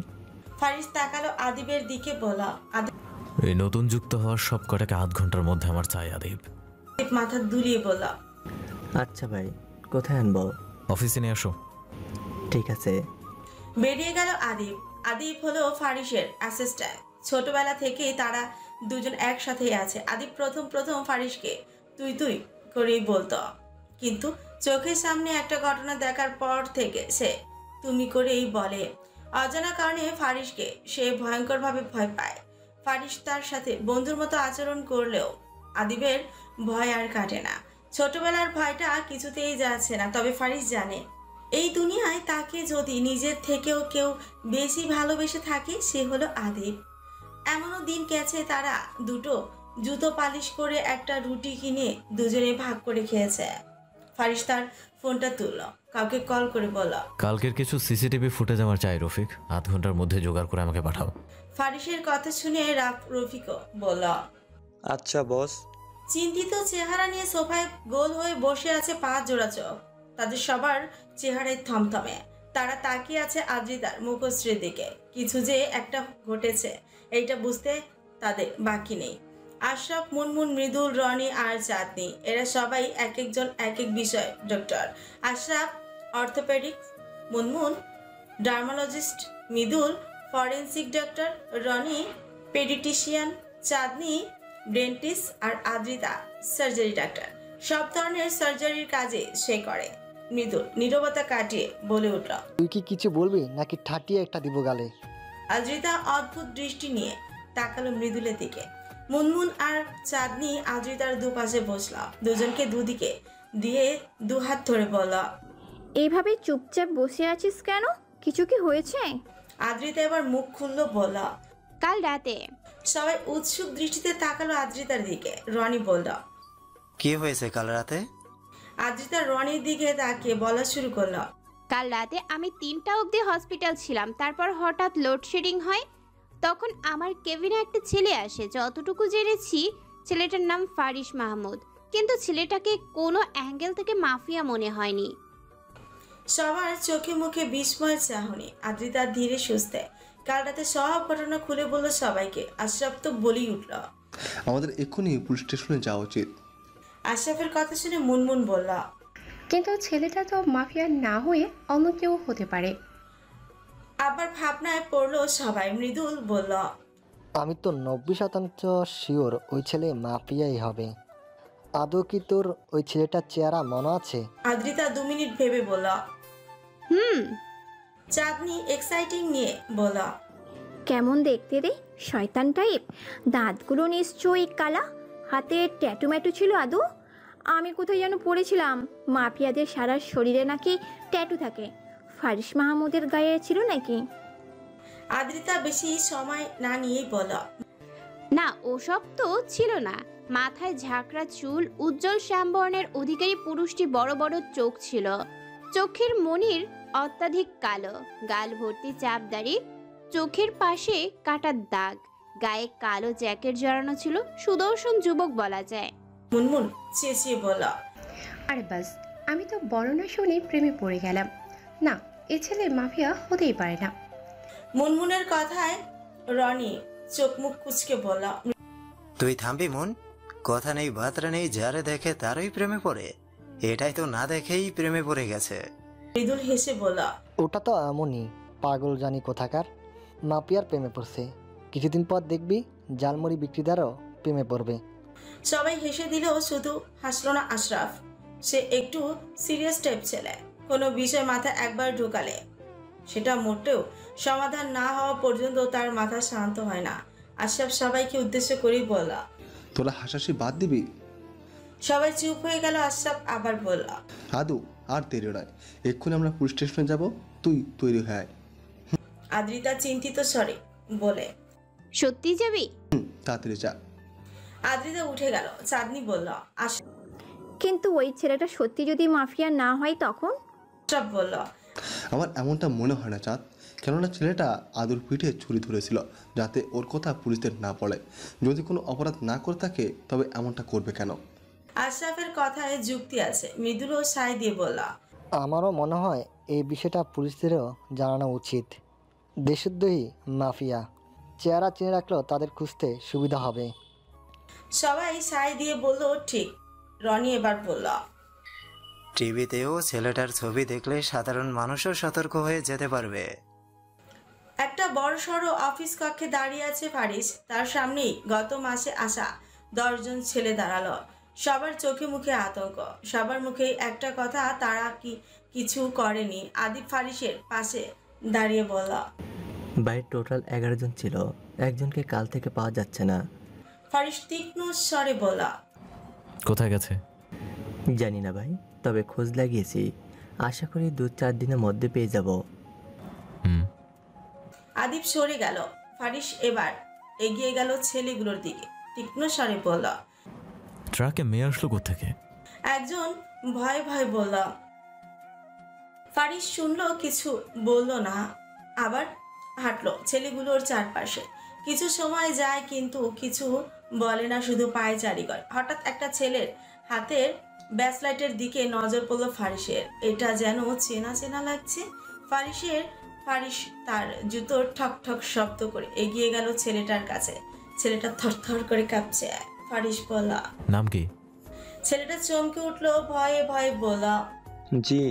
ফারিস তাকালো আদিবের দিকে বলা, আদিব এই নতুন যুক্ত হওয়ার সব কটাকে আধ ঘন্টার মধ্যে আমার চাই আদিব। মাথা দুলিয়ে বলা, আচ্ছা ভাই, কোথায় আনবো? অফিসে নিয়ে আসো। ঠিক আছে। বেরিয়ে গেল আদিব। আদিব হলো ফারিসের অ্যাসিস্ট্যান্ট। ছোটবেলা থেকেই তারা দুজন একসাথেই আছে। আদিব প্রথম ফারিসকে তুই তুই করেই বলতো, কিন্তু চোখের সামনে একটা ঘটনা দেখার পর থেকে সে তুমি করেই বলে। অজানা কারণে ফারিসকে সে ভয়ঙ্করভাবে ভয় পায়। ফারিস তার সাথে বন্ধুর মতো আচরণ করলেও আদিবের ভয় আর কাটে না। ছোটবেলার ভয়টা কিছুতেই যাচ্ছে না। তবে ফারিস জানে, এই দুনিয়ায় তাকে যদি নিজের থেকেও কেউ বেশি ভালোবেসে থাকে সে হলো আদিব। এমনও দিন গেছে তারা দুটো জুতো পালিশ করে একটা রুটি কিনে দুজনে ভাগ করে খেয়েছে। ফারিস তার ফোনটা তুলল, কাউকে কল করে বলল, কালকের কিছু সিসিটিভি ফুটেজ আমার চাই রফিক। আধ ঘন্টার মধ্যে জোগাড় করে আমাকে পাঠাও। ফারিসের কথা শুনে রফিকও বলল, আচ্ছা বস। চিন্তিত চেহারা নিয়ে সোফায় গোল হয়ে বসে আছে 5 জোড়া চোখ। তাদের সবার চেহারায় থমথমে। তারা তাকিয়ে আছে আদ্রিতার মুখশ্রীর দিকে। কিছু যে একটা ঘটেছে এইটা বুঝতে তাদের বাকি নেই। আশরাফ, মুনমুন, মৃদুল, রনি আর চাঁদনি, এরা সবাই এক একজন এক এক বিষয় doctor. Ashraf orthopaedics, Munmun dermatologist, Mridul forensic doctor, Roni paediatrician, Chandni dentist আর আদ্রিতা সার্জারি ডাক্তার। সব ধরনের সার্জারির কাজে সে করে। মৃদুল নীরবতা কাটিয়ে বলে উঠল, তুই কি কিছু বলবি নাকি ঠাটিয়ে একটা দিব গালে? আদ্রিতা অদ্ভুত দৃষ্টি নিয়ে তাকালো মৃদুলের দিকে। মুনমুন আর চাঁদনি আদ্রিতার দুপাশে বসল। দুজনকে দুদিকে দিয়ে দুহাত ধরে বলল, এইভাবে চুপচাপ বসে আছিস কেন? কিছু কি হয়েছে? আদ্রিতা এবার মুখ খুলল, বলল, কাল রাতে। সবাই উৎসুক দৃষ্টিতে তাকালো আদ্রিতার দিকে। রনি বলল, কি হয়েছে কাল রাতে? আদ্রিতা রনির দিকে তাকিয়ে বলা শুরু করলো, কাল রাতে আমি 3টা অবধি হসপিটাল ছিলাম। তারপর হঠাৎ লোডশেডিং হয়। তখন আমার কেবিনে একটা ছেলে আসে। যতটুকু জেনেছি ছেলেটার নাম ফারিস মাহমুদ, কিন্তু ছেলেটাকে কোনো অ্যাঙ্গেল থেকে মাফিয়া মনে হয়নি। সবার চোখে মুখে বিস্ময়ের চাহনি। আদ্রিতা ধীরে সুস্থে কাল রাতে সব ঘটনা খুলে বলল সবাইকে। আশরাফ তো বলেই উঠল, আমাদের এক্ষুনি পুলিশ স্টেশনে যাওয়া উচিত। আশরাফের কথা শুনে মুনমুন বলল, কিন্তু ছেলেটা তো মাফিয়া না হয়ে অন্য কেউ হতে পারে। আবার ভাবনায় পড়লো সবাই। মৃদুল বলল, আমি তো 90% শিওর ওই ছেলে মাফিয়াই হবে। আদৌ কি তোর ওই ছেলেটার চেহারা মনে আছে? আদ্রিতা 2 মিনিট ভেবে বলল। চাঁদনি এক্সাইটিং নিয়ে বলল, কেমন দেখতে রে, শয়তান টাইপ, দাঁতগুলো নিশ্চয়ই কালা, হাতে ট্যাটু ম্যাটু ছিল আদু? আমি কোথায় যেন পড়েছিলাম মাফিয়াদের সারা শরীরে নাকি ট্যাটু থাকে, ফারিস মাহমুদের গায়ে ছিল নাকি? আদ্রিতা বেশি সময় না নিয়েই বলল, না, ওসব তো ছিল না। মাথায় ঝাঁকড়া চুল, উজ্জ্বল শ্যামবর্ণের অধিকারী পুরুষটি বড় বড় চোখ ছিল, চোখের মনির অত্যাধিক কালো, গাল ভর্তি চাপদাড়ি, চোখের পাশে কাটার দাগ, গায়ে কালো জ্যাকেট জড়ানো ছিল, সুদর্শন যুবক বলা যায়। মুনমুন চেঁচিয়ে বলল, আর বাস, আমি তো বর্ণনা শুনে প্রেমে পড়ে গেলাম। না, এ ছেলে মাফিয়া হতেই পারে না। মুনমুনের কথায় রনি চোখ মুখ কুচকে বলল, তুই থামবি মন? কথা নেই বার্তা নেই, যারে দেখে তারই প্রেমে পড়ে। এটাই তো না দেখেই প্রেমে পড়ে গেছে। মৃদুল হেসে বলল, ওটা তো এমনই পাগল জানি কোথাকার, মাফিয়ার প্রেমে পড়ছে। কিছুদিন পর দেখবি জালমুড়ি বিক্রিদারও প্রেমে পড়বে। সবাই হেসে দিল, শুধু হাসলো না আশরাফ। সে একটু সিরিয়াস টাইপ ছেলে। কোনো বিষয় মাথায় একবার ঢোকালে সেটা মোটেও সমাধান না হওয়া পর্যন্ত তার মাথা শান্ত হয় না। আশরাফ সবাইকে উদ্দেশ্য করেই বলল, তোরা হাসাহাসি বাদ দিবি? সবাই চুপ হয়ে গেল। আশরাফ আবার বলল, আদু আর দেরি নয়, এক্ষুনি আমরা পুলিশ স্টেশনে যাব, তুই তৈরি হয়। আদ্রিতা চিন্তিত স্বরে বলে, সত্যি যাবি? তাড়াতাড়ি যা। আদ্রিতা উঠে গেল। চাঁদনি বলল, কিন্তু ওই ছেলেটা সত্যি যদি মাফিয়া না হয় তখন? আশরাফ বলল, আমার এমনটা মনে হয় না চাঁদ, কেননা ছেলেটা আদুর পিঠে ছুরি ধরেছিল যাতে ওর কথা পুলিশদের না পড়ে। যদি কোনো অপরাধ না করে থাকে তবে এমনটা করবে কেন? আশরাফের কথায় যুক্তি আছে। মৃদুলও সায় দিয়ে বলল, আমারও মনে হয় এই বিষয়টা পুলিশদেরও জানানো উচিত। দেশদ্রোহী মাফিয়া, চেহারা চিনে রাখলেও তাদের খুঁজতে সুবিধা হবে। সবাই সায় দিয়ে বলল, ঠিক। রনি এবার বলল, টিভিতেও ছেলেটার ছবি দেখলে সাধারণ মানুষও সতর্ক হয়ে যেতে পারবে। একটা বড় সড়ো অফিস কক্ষে দাঁড়িয়ে আছে ফারিস। তার সামনেই গত মাসে আসা 10 জন ছেলে দাঁড়ালো। সবার চোখে মুখে আতঙ্ক, সবার মুখে একটা কথা, তারা কিছু করেনি। আদিব ফারিসের পাশে দাঁড়িয়ে বলল, বাইরে টোটাল 11 জন ছিল, একজনকে কাল থেকে পাওয়া যাচ্ছে না। ফারিস তীক্ষ্ণ স্বরে বলল, কোথায় গেছে? জানি না ভাই, তবে খোঁজ লাগিয়েছি, আশা করি 2-4 দিনের মধ্যে পেয়ে যাব। আদিব সরে গেল। ফারিস এবার এগিয়ে গেল ছেলেগুলোর দিকে। তীক্ষ্ণ স্বরে বলল, ট্রাকে মেয়ে আসলো কোত্থেকে? একজন ভয় ভয় বলল। ফারিস শুনলো, কিছু বলল না, আবার হাঁটলো ছেলেগুলোর চারপাশে। কিছু সময় যায় কিন্তু কিছু বলে না, শুধু পায়ে চারি করে। হঠাৎ একটা ছেলের হাতের ব্যাসলাইটের দিকে নজর পড়লো ফারিসের। এটা যেন চেনা চেনা লাগছে। ফারিস তার জুতোর ঠক ঠক শব্দ করে এগিয়ে গেল ছেলেটার কাছে। ছেলেটা থরথর করে কাঁপছে। ফারিস বলল, নাম কি? ছেলেটা চমকে উঠলো, ভয়ে ভয়ে বলল, জি।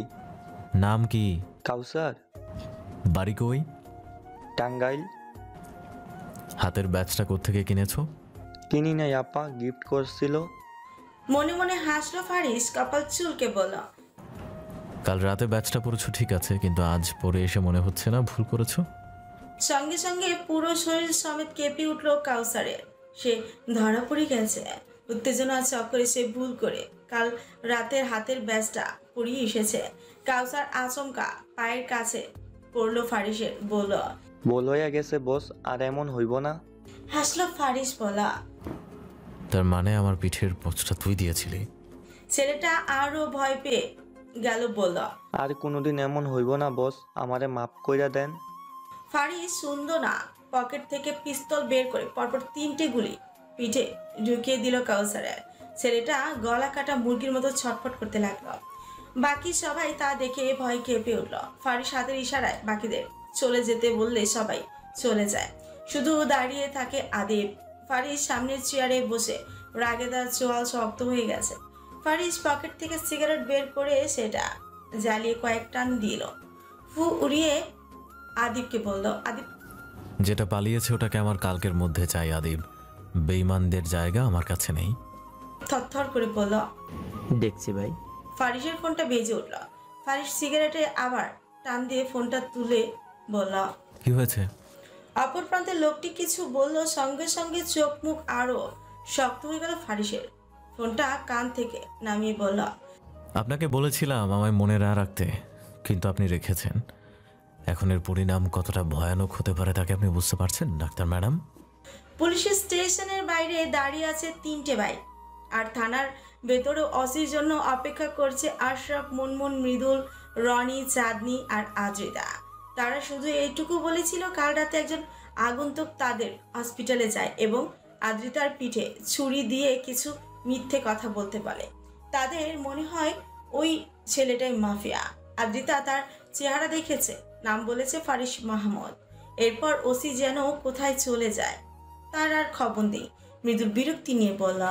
নাম কি? কাউসার। বাড়ি কই? টাঙ্গাইল। হাতের ব্যাচটা কোত্থেকে কিনেছো? কিনি নাই আপা, গিফট করছিল। মনে মনে হাসলো ফারিস, কপাল চুলকে বলল, কাল রাতে ব্যাচটা পরেছো ঠিক আছে, কিন্তু আজ পরে এসে মনে হচ্ছে না ভুল করেছো? সঙ্গে সঙ্গে পুরো শরীর সমেত কেঁপে উঠলো কাউসারের। সে ধরা পড়ে গেছে। উত্তেজনা চক্করে সে ভুল করে কাল রাতের হাতের ব্যাচটা পরিয়ে এসেছে। কাউসার আচমকা পায়ের কাছে পড়লো ফারিসের, বলল, বল হয়ে গেছে বস, আর এমন হইব না। হাসলো ফারিস, বলা, তার মানে আমার পিঠের পোঁচটা তুই দিয়েছিলি? ছেলেটা আরো ভয় পেয়ে গেল, বলল, আর কোনোদিন এমন হইব না বস, আমারে মাফ কইরা দেন। ফারিস শুনলো না। পকেট থেকে পিস্তল বের করে পরপর 3টে গুলি পিঠে ঢুকিয়ে দিল কাউসারের। ছেলেটা গলা কাটা মুরগির মতো ছটফট করতে লাগলো। বাকি সবাই তা দেখে ভয় কেঁপে উঠল। ফারিস হাতের ইশারায় বাকিদের চলে যেতে বললে সবাই চলে যায়। শুধু দাঁড়িয়ে থাকে আদিব। ফারিস সামনের চেয়ারে বসে, রাগে তার চোয়াল শক্ত হয়ে গেছে। ফারিস পকেট থেকে সিগারেট বের করে সেটা জ্বালিয়ে কয়েক টান দিল। ফু উড়িয়ে আদিবকে বলল, আদিব যেটা পালিয়েছে ওটাকে আমার কালকের মধ্যে চাই আদিব। বেঈমানদের জায়গা আমার কাছে নেই। থরথর করে বলল। দেখছি ভাই। ফারিসের ফোনটা বেজে উঠল। ফারিস সিগারেটে আবার টান দিয়ে ফোনটা তুলে বলল, কি হয়েছে? অপর প্রান্তের লোকটি কিছু বলল, সঙ্গে সঙ্গে চোখ মুখ আরো শক্ত হয়ে গেল ফারিসের। ফোনটা কান থেকে নামিয়ে বলল, আপনাকে বলেছিলাম আমায় মনে না রাখতে, কিন্তু আপনি রেখেছেন। এখন এর পরিণাম কতটা ভয়ানক হতে পারে তাকে আপনি বুঝতে পারছেন ডাক্তার ম্যাডাম? পুলিশের স্টেশনের বাইরে দাঁড়িয়ে আছে 3টে বাইক, আর থানার ভেতরে অসির জন্য অপেক্ষা করছে আশরাফ, মুনমুন, মৃদুল, রনি, চাঁদনি আর আদ্রিতা। তারা শুধু এইটুকু বলেছিল কাল রাতে একজন আগন্তুক তাদের হসপিটালে যায় এবং আদ্রিতার পিঠে ছুরি দিয়ে কিছু মিথ্যে কথা বলতে পারে। তাদের মনে হয় ওই ছেলেটাই মাফিয়া। আদ্রিতা তার চেহারা দেখেছে, নাম বলেছে ফারিস মাহমুদ। এরপর ওসি যেন কোথায় চলে যায়, তার আর খবর নেই। মৃদুল বিরক্তি নিয়ে বলল,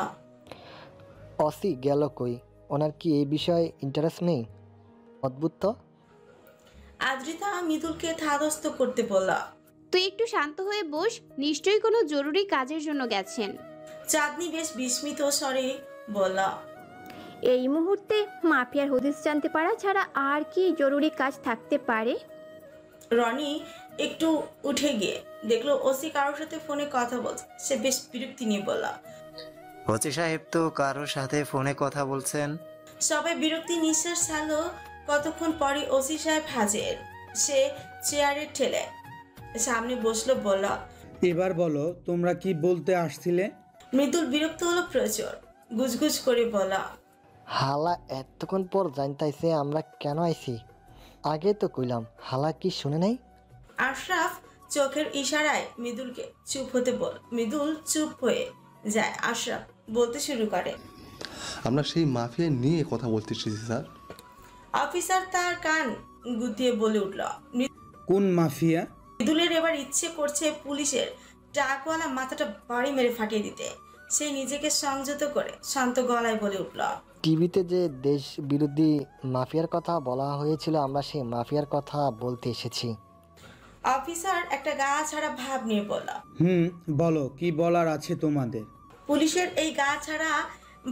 অসি গেল কই? ওনার কি এই বিষয়ে ইন্টারেস্ট নেই? অদ্ভুত তো। আদ্রিতা মৃদুলকে ধাতস্থ করতে বলল, তুই একটু শান্ত হয়ে বস, নিশ্চয়ই কোনো জরুরি কাজের জন্য গেছেন। চাঁদনি বেশ বিস্মিত স্বরে বলল, এই মুহূর্তে মাফিয়ার হদিস জানতে পারা ছাড়া আর কি জরুরি কাজ থাকতে পারে? রনি একটু উঠে গিয়ে দেখলো ওসি কারোর সাথে ফোনে কথা বলছে। সে বেশ বিরক্তি নিয়ে বলল, ওসি সাহেব তো কারোর সাথে ফোনে কথা বলছেন। সবাই বিরক্তি নিঃশ্বাস ছাড়লো। কতক্ষণ পরে ওসি সাহেব হাজির। সে চেয়ারে ঠেলে সামনে বসলো, বলল, এবার বলো তোমরা কি বলতে আসছিলে? মৃদুল বিরক্ত হলো প্রচুর, গুজগুজ করে বলা, হালা এতক্ষণ পর জানতাইছে আমরা কেন আইছি। আগে তো কইলাম, হালা কি শুনে নাই? আশরাফ চোখের ইশারায় মৃদুলকে চুপ হতে বল। মৃদুল চুপ হয়ে যায়। আশরাফ বলতে শুরু করে, আমরা সেই মাফিয়া নিয়ে কথা বলতে এসেছি স্যার। অফিসার তার কান গুতিয়ে বলে উঠল। কোন মাফিয়া? মৃদুলের এবার ইচ্ছে করছে পুলিশের টাকওয়ালা মাথাটা বাড়ি মেরে ফাটিয়ে দিতে। সে নিজেকে সংযত করে শান্ত গলায় বলে উঠল, টিভিতে যে দেশ বিরোধী মাফিয়ার কথা বলা হয়েছিল, আমরা সেই মাফিয়ার কথা বলতে এসেছি। অফিসার একটা গা ছাড়া ভাব নিয়ে বলল, বলো কি বলার আছে তোমাদের? পুলিশের এই গা ছাড়া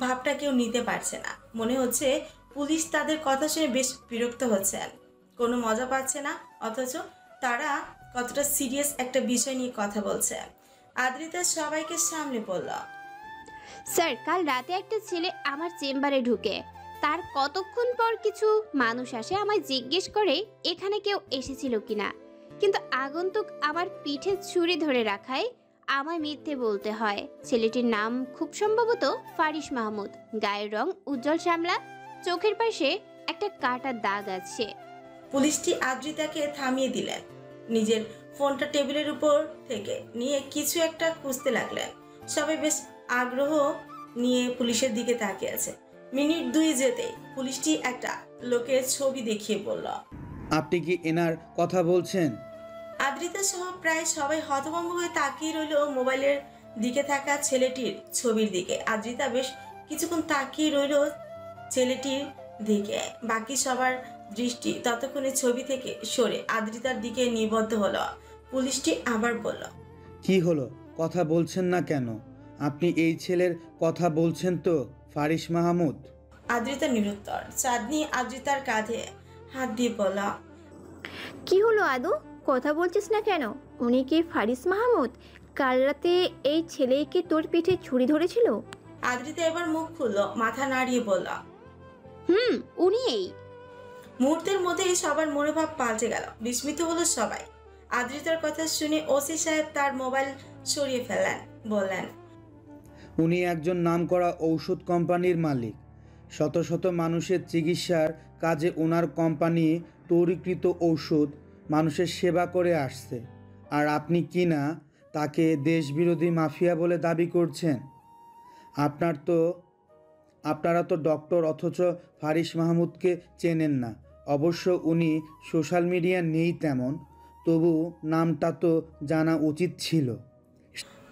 ভাবটা কেউ নিতে পারছে না। মনে হচ্ছে পুলিশ তাদের কথা শুনে বেশ বিরক্ত হচ্ছেন, কোনো মজা পাচ্ছে না, অথচ তারা কতটা সিরিয়াস একটা বিষয় নিয়ে কথা বলছে। আদ্রিতা সবাইকে সামনে বলল, স্যার, কাল রাতে একটা ছেলে আমার চেম্বারে ঢুকে তার কতক্ষণ পর কিছু মানুষ আসে আমায় জিজ্ঞেস করে এখানে কেউ এসেছিল কিনা, কিন্তু আগন্তুক আমার পিঠে ছুরি ধরে রাখায় আমায় মিথ্যে বলতে হয়। ছেলেটির নাম খুব সম্ভবত ফারিস মাহমুদ। গায়ের রং উজ্জ্বল শ্যামলা, চোখের পাশে একটা কাটার দাগ আছে। পুলিশটি আদ্রিতাকে থামিয়ে দিলেন। নিজের ফোনটা টেবিলের উপর থেকে নিয়ে কিছু একটা খুঁজতে লাগলেন। সবাই বেশ আগ্রহ নিয়ে পুলিশের দিকে তাকিয়ে আছে। মিনিট 2 যেতে পুলিশটি একটা লোকের ছবি দেখিয়ে বলল, আপনি কি এনার কথা বলছেন? আদ্রিতা সহ প্রায় সবাই হতভম্ব হয়ে তাকিয়ে রইল মোবাইলের দিকে থাকা ছেলেটির ছবির দিকে। আদ্রিতা বেশ কিছুক্ষণ তাকিয়ে রইল ছেলেটির দিকে। বাকি সবার দৃষ্টি ততক্ষণে ছবি থেকে সরে আদ্রিতার দিকে নিবদ্ধ হলো। পুলিশটি আবার বলল, কি হলো, কথা বলছেন না কেন? আপনি এই ছেলের কথা বলছেন তো, ফারিস মাহমুদ? আদ্রিতা নিরুত্তর। চাঁদনি আদ্রিতার কাঁধে হাত দিয়ে বলল, কি হলো আদু, কথা বলছিস না কেন? উনি কি ফারিস মাহমুদ? কাল রাতে এই ছেলেকে তোর পিঠে ছুরি ধরেছিল? আদ্রিতা এবার মুখ খুললো, মাথা নাড়িয়ে বলল, উনি এই। মুহূর্তের মধ্যেই সবার মনোভাব পাল্টে গেল। বিস্মিত হলো সবাই। আদ্রিতার কথা শুনে ওসি সাহেব তার মোবাইল সরিয়ে ফেললেন, বললেন, উনি একজন নামকরা ঔষধ কোম্পানির মালিক। শত শত মানুষের চিকিৎসার কাজে ওনার কোম্পানি তৈরিকৃত ঔষধ মানুষের সেবা করে আসছে। আর আপনি কি না তাকে দেশবিরোধী মাফিয়া বলে দাবি করছেন? আপনারা তো ডক্টর, অথচ ফারিস মাহমুদকে চেনেন না। অবশ্য উনি সোশ্যাল মিডিয়া নেই তেমন, তবু নামটা তো জানা উচিত ছিল।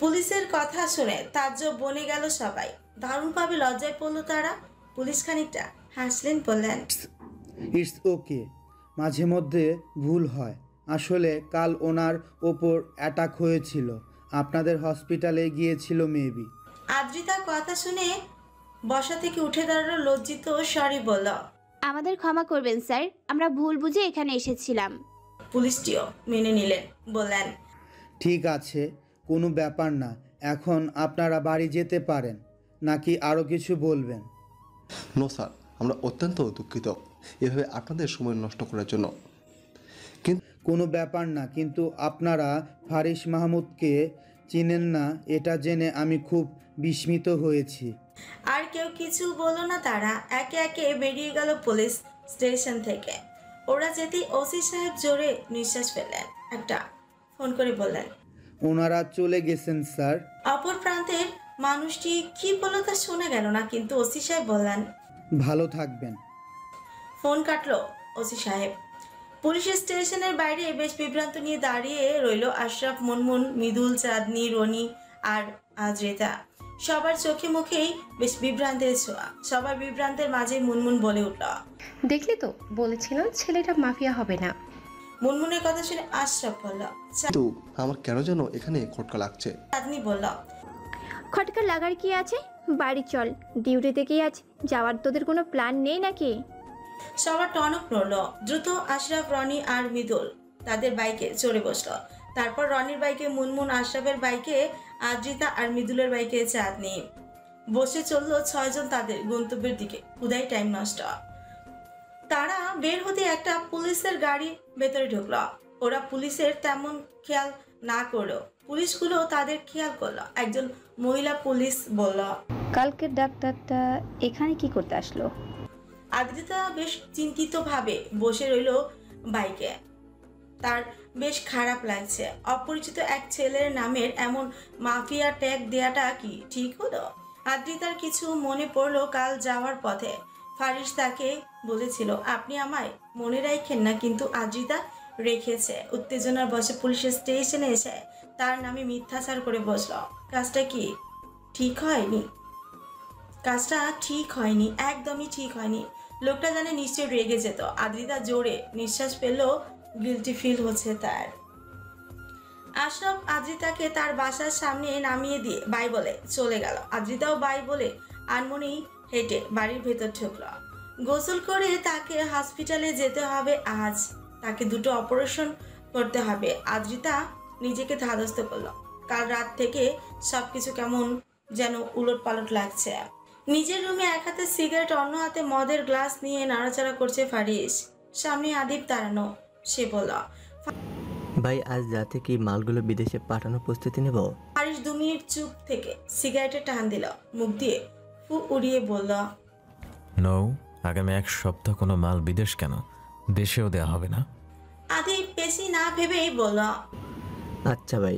পুলিশের কথা শুনে তাজ্জব বনে গেল সবাই। দারুণভাবে লজ্জায় পড়লো তারা। পুলিশ খানিকটা হাসলেন, বললেন, ইটস ওকে, মাঝে মধ্যে ভুল হয়। আসলে কাল ওনার ওপর অ্যাটাক হয়েছিল, আপনাদের হসপিটালে গিয়েছিল মেবি। আদ্রিতা কথা শুনে বসা থেকে উঠে দাঁড়ালো, লজ্জিত স্বরে বলল, আমাদের ক্ষমা করবেন স্যার, আমরা ভুল বুঝে এখানে এসেছিলাম। পুলিশটিও মেনে নিলেন, বললেন, ঠিক আছে, কোনো ব্যাপার না, এখন আপনারা বাড়ি যেতে পারেন। নাকি আরও কিছু বলবেন? নো স্যার, আমরা অত্যন্ত দুঃখিত এভাবে আপনাদের সময় নষ্ট করার জন্য। কোনো ব্যাপার না, কিন্তু আপনারা ফারিস মাহমুদকে চিনেন না এটা জেনে আমি খুব বিস্মিত হয়েছি। আর কেউ কিছু বলল না। তারা একে একে বেরিয়ে গেল পুলিশ স্টেশন থেকে। ওরা যেতেই ওসি সাহেব জোরে নিঃশ্বাস ফেললেন, একটা ফোন করে বললেন, ওনারা চলে গেছেন স্যার। অপর প্রান্তের মানুষটি কি বললো তা শোনা গেল না, কিন্তু ওসি সাহেব বললেন, ভালো থাকবেন। ফোন কাটলো ওসি সাহেব। পুলিশ স্টেশনের বাইরে বেশ বিভ্রান্ত নিয়ে দাঁড়িয়ে রইল আশরাফ, মুনমুন, মৃদুল, চাঁদনি, রনি আর আদ্রিতা। সবার চোখে মুখেই বেশ বিভ্রান্তের ছোঁয়া। সবার বিভ্রান্তের মাঝে মুনমুন বলে উঠল, দেখলি তো, বলেছিলাম ছেলেটা মাফিয়া হবে না। মুনমুনের কথা শুনে আশরাফ বলল, কিন্তু আমার কেন যেন এখানে খটকা লাগছে। চাঁদনি বলল, খটকা লাগার কি আছে, বাড়ি চল, ডিউটিতে কি আজ যাওয়ার তোদের কোনো প্ল্যান নেই নাকি? সবার টনক নড়ল। দ্রুত আশরাফ, রনি আর মৃদুল তাদের বাইকে চড়ে বসলো। তারপর রনির বাইকে মুনমুন, আশরাফের বাইকে আদ্রিতা আর মৃদুলের বাইকে চাঁদনি। বসে চললো 6 জন তাদের গন্তব্যের দিকে। উদয় টাইম নষ্ট। তারা বের হতে একটা পুলিশের গাড়ি ভেতরে ঢুকলো। ওরা পুলিশের তেমন খেয়াল না করলেও পুলিশগুলো তাদের খেয়াল করলো। একজন মহিলা পুলিশ বলল, কালকের ডাক্তারটা এখানে কি করতে আসলো? আদ্রিতা বেশ চিন্তিতভাবে বসে রইল বাইকে। তার বেশ খারাপ লাগছে। অপরিচিত এক ছেলের নামের এমন মাফিয়া ট্যাগ দেয়াটা কি ঠিক হলো? আদ্রিতার কিছু মনে পড়লো কাল যাওয়ার পথে ফারিস তাকে বলেছিল, আপনি আমায় মনে রাখেন না, কিন্তু আদ্রিতা রেখেছে। উত্তেজনার বশে পুলিশের স্টেশনে এসে তার নামে মিথ্যাচার করে বসলো। কাজটা কি ঠিক হয়নি? কাজটা ঠিক হয়নি, একদমই ঠিক হয়নি। লোকটা জানে নিশ্চয়ই রেগে যেত। আদ্রিতা জোরে নিঃশ্বাস পেল, গিল্টি ফিল হচ্ছে তার। আশরাফ আদ্রিতাকে তার বাসার সামনে নামিয়ে দিয়ে বাই বলে চলে গেল। আদ্রিতাও বাই বলে আনমনেই হেঁটে বাড়ির ভেতর ঢুকল। গোসল করে তাকে হসপিটালে যেতে হবে আজ। তাকে 2টো অপারেশন করতে হবে। আদ্রিতা নিজেকে ধারস্থ করলো। কাল রাত থেকে সবকিছু কেমন যেন উলট পালট লাগছে। নিজের রুমে এক হাতে সিগারেট, অন্য হাতে মদের গ্লাস নিয়ে নাড়াচাড়া করছে ফারিস। সামনে আদিব দাঁড়ানো। সে বলল, ভাই আজ রাতে কি মালগুলো বিদেশে পাঠানোর প্রস্তুতি নেব? ফারিস 2 মিনিট চুপ থেকে সিগারেটে টান দিল, মুখ দিয়ে ফু উড়িয়ে বলল, নো, আগামী 1 সপ্তাহ কোনো মাল বিদেশ কেন, দেশেও দেওয়া হবে না। আদিব বেশি না ভেবেই বলল, আচ্ছা ভাই।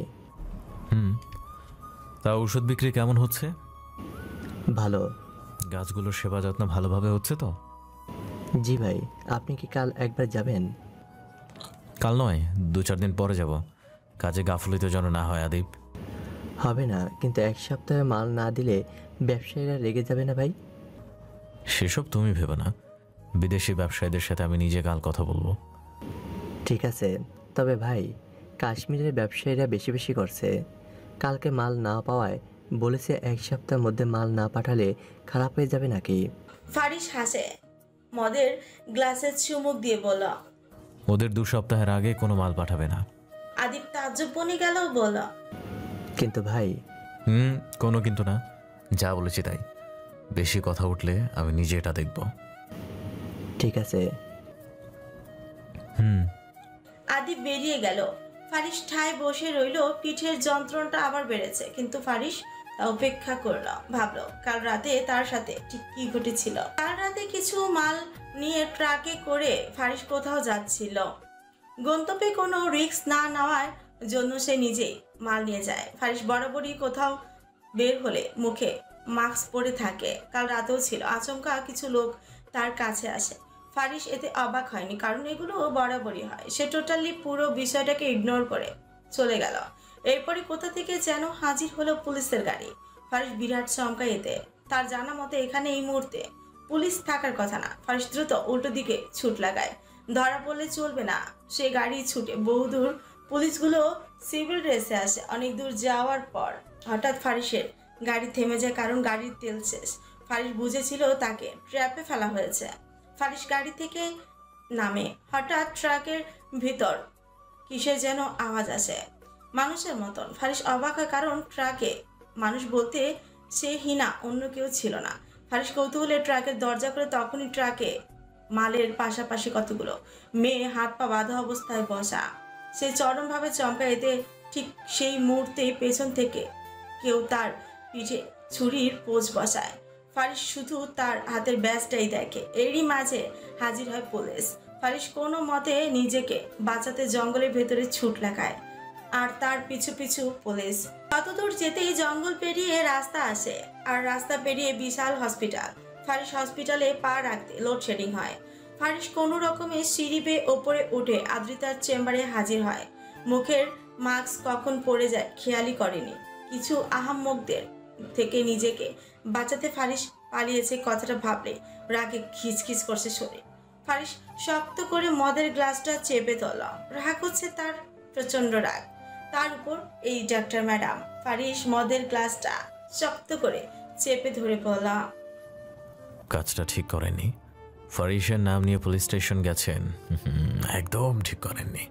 তা ঔষধ বিক্রি কেমন হচ্ছে? ভালো। গাছগুলোর সেবা যত্ন ভালোভাবে হচ্ছে তো? জি ভাই। আপনি কি কাল একবার যাবেন? কাল নয়, 2-4 দিন পরে যাব। কাজে গাফলিত যেন না হয় আদিব। হবে না, কিন্তু 1 সপ্তাহে মাল না দিলে ব্যবসায়ীরা রেগে যাবে না ভাই? সেসব তুমি ভেবো না, বিদেশি ব্যবসায়ীদের সাথে আমি নিজে কাল কথা বলবো। ঠিক আছে, তবে ভাই কাশ্মীরের ব্যবসায়ীরা বেশি বেশি করছে। কালকে মাল না পাওয়ায় বলেছে 1 সপ্তাহের মধ্যে মাল না পাঠালে খারাপ হয়ে যাবে নাকি? ফারিস হাসে, মদের গ্লাসে চুমুক দিয়ে বলল, ওদের 2 সপ্তাহের আগে কোনো মাল পাঠাবে না। আদিব তাজ্জব বনে গেল, বলল, কিন্তু ভাই। কোনো কিন্তু না, যা বলেছি তাই। বেশি কথা উঠলে আমি নিজে এটা দেখব। ঠিক আছে। আদিব বেরিয়ে গেল। ফারিস ঠায় বসে রইল। পিঠের যন্ত্রণাটা আবার বেড়েছে, কিন্তু ফারিস তা উপেক্ষা করলো। ভাবলো কাল রাতে তার সাথে ঠিক কি ঘটেছিল। কাল রাতে কিছু মাল নিয়ে ট্রাকে করে ফারিস কোথাও যাচ্ছিল। গন্তব্যে কোনো রিস্ক না নেওয়ার জন্য সে নিজেই মাল নিয়ে যায়। ফারিস বরাবরই কোথাও বের হলে মুখে মাস্ক পরে থাকে। কাল রাতেও ছিল। আচমকা কিছু লোক তার কাছে আসে। ফারিস এতে অবাক হয়নি, কারণ এগুলো বরাবরই হয়। সে টোটালি পুরো বিষয়টাকে ইগনোর করে চলে গেল। এরপরে কোথা থেকে যেন হাজির হলো পুলিশের গাড়ি। ফারিস বিরাট চমকা এতে। তার জানা মতে এখানে এই মুহূর্তে পুলিশ থাকার কথা না। ফারিস দ্রুত উল্টো দিকে ছুট লাগায়। ধরা পড়লে চলবে না, সে গাড়ি ছুটে বহুদূর। পুলিশগুলো সিভিল ড্রেসে আসে। অনেক দূর যাওয়ার পর হঠাৎ ফারিসের গাড়ি থেমে যায়, কারণ গাড়ির তেল শেষ। ফারিস বুঝেছিল তাকে ট্র্যাপে ফেলা হয়েছে। ফারিস গাড়ি থেকে নামে। হঠাৎ ট্রাকের ভিতর কিসের যেন আওয়াজ আসে, মানুষের মতন। ফারিস অবাক হয়, কারণ ট্রাকে মানুষ বলতে সে হিনা, অন্য কেউ ছিল না। ফারিস কৌতূহলে ট্রাকের দরজা করে, তখনই ট্রাকে মালের পাশাপাশি কতগুলো মেয়ে হাত পা বাঁধা অবস্থায় বসা। সে চরমভাবে চমকা। এতে ঠিক সেই মুহূর্তে পেছন থেকে কেউ তার পিঠে ছুরির পোজ বসায়। ফারিস শুধু তার হাতের ব্যাজটাই দেখে। এরই মাঝে হাজির হয় পুলিশ। ফারিস কোনো মতে নিজেকে বাঁচাতে জঙ্গলের ভেতরে ছুট লাগায়, আর তার পিছু পিছু পুলিশ। কতদূর যেতেই জঙ্গল পেরিয়ে রাস্তা আসে, আর রাস্তা পেরিয়ে বিশাল হসপিটাল। ফারিস হসপিটালে পা রাখতে লোডশেডিং হয়। ফারিস কোনো রকমে সিঁড়ি বেয়ে ওপরে উঠে আদ্রিতার চেম্বারে হাজির হয়। মুখের মাস্ক কখন পড়ে যায় খেয়ালই করেনি। কিছু আহাম্মকদের থেকে নিজেকে বাঁচাতে ফারিস পালিয়েছে, কথাটা ভাবলে রাগে খিচখিচ করছে শরীর। ফারিস শক্ত করে মদের গ্লাসটা চেপে ধরল। রাগ হচ্ছে তার, প্রচন্ড রাগ। তার উপর এই ডাক্তার ম্যাডাম। ফারিস মদের গ্লাসটা শক্ত করে চেপে ধরে বলল, কাজটা ঠিক করেননি। ফারিসের নাম নিয়ে পুলিশ স্টেশন গেছেন, একদম ঠিক করেননি।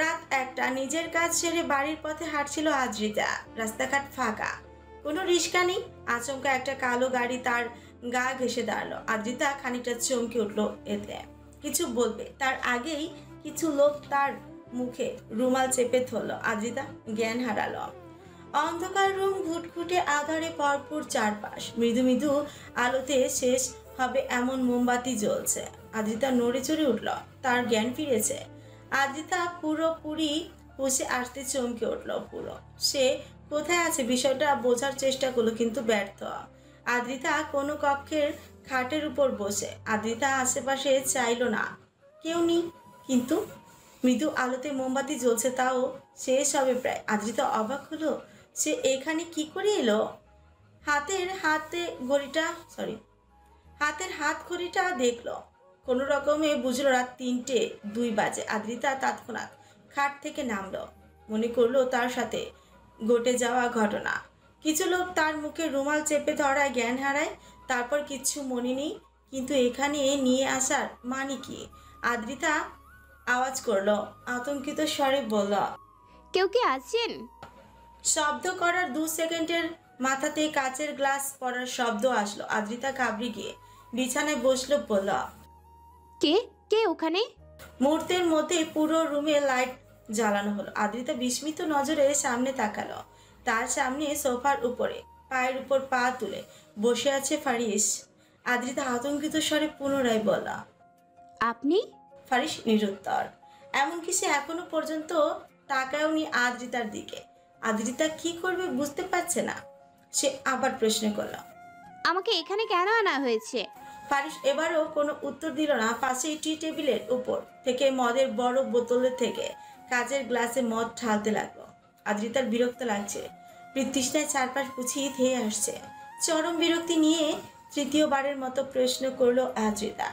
রাত 1টা। নিজের কাজ সেরে বাড়ির পথে হাঁটছিল আদ্রিতা। রাস্তাঘাট ফাঁকা, কোনো রিস্কা নেই। আচমকা একটা কালো গাড়ি তার গা ঘেঁষে দাঁড়ালো। আদ্রিতা খানিকটা চমকে উঠলো। এতে কিছু বলবে তার আগেই কিছু লোক তার মুখে রুমাল চেপে ধরলো। আদ্রিতা জ্ঞান হারালো। অন্ধকার রুম, ঘুটঘুটে আধারে ভরপুর চারপাশ। মৃদু মৃদু আলোতে শেষ হবে এমন মোমবাতি জ্বলছে। আদ্রিতা নড়ে চড়ে উঠল, তার জ্ঞান ফিরেছে। আদ্রিতা পুরোপুরি হুঁশে আসতে চমকে উঠল। সে কোথায় আছে বিষয়টা বোঝার চেষ্টা করলো, কিন্তু ব্যর্থ। আদ্রিতা কোনো কক্ষের খাটের উপর বসে। আদ্রিতা আশেপাশে চাইল না, কেউ নেই, কিন্তু মৃদু আলোতে মোমবাতি জ্বলছে, তাও শেষ হবে প্রায়। আদ্রিতা অবাক হলো, সে এখানে কি করে এলো? হাতের হাত ঘড়িটা দেখলো। কোনো রকমে বুঝলো রাত 3:02 বাজে। আদ্রিতা তৎক্ষণাৎ খাট থেকে নামলো। মনে করলো তার সাথে ঘটে যাওয়া ঘটনা। কিছু লোক তার মুখে রুমাল চেপে ধরায় জ্ঞান হারায়, তারপর কিচ্ছু মনে নেই। কিন্তু এখানে নিয়ে আসার মানে কি? আদ্রিতা আওয়াজ করলো, আতঙ্কিত স্বরে বলল, কেউ কি আছেন? শব্দ করার 2 সেকেন্ডের মাথাতে কাচের গ্লাস পড়ার শব্দ আসলো। আদ্রিতা ঘাবড়ে গিয়ে বিছানায় বসলো। বলল, কে কে ওখানে? মুহূর্তের মধ্যে পুরো রুমে লাইট জ্বালানো হলো। আদ্রিতা বিস্মিত নজরে সামনে তাকালো। তার সামনে সোফার উপরে পায়ের উপর পা তুলে বসে আছে ফারিস। আদ্রিতা আতঙ্কিত স্বরে পুনরায় বলল, আপনি? ফারিস নিরুত্তর। এমনকি সে এখনো পর্যন্ত তাকায়ওনি আদ্রিতার দিকে। আদ্রিতা কি করবে বুঝতে পারছে না। সে আবার প্রশ্ন করল, আমাকে এখানে কেন আনা হয়েছে? ফারিস এবারও কোনো উত্তর দিল না। পাশেই টি টেবিলের উপর থেকে মদের বড় বোতলের থেকে কাচের গ্লাসে মদ ঢালতে লাগলো। আদ্রিতার বিরক্ত লাগছে। তৃষ্ণায় চারপাশ পুছিয়ে ধেয়ে আসছে। চরম বিরক্তি নিয়ে তৃতীয়বারের মতো প্রশ্ন করলো আদ্রিতা,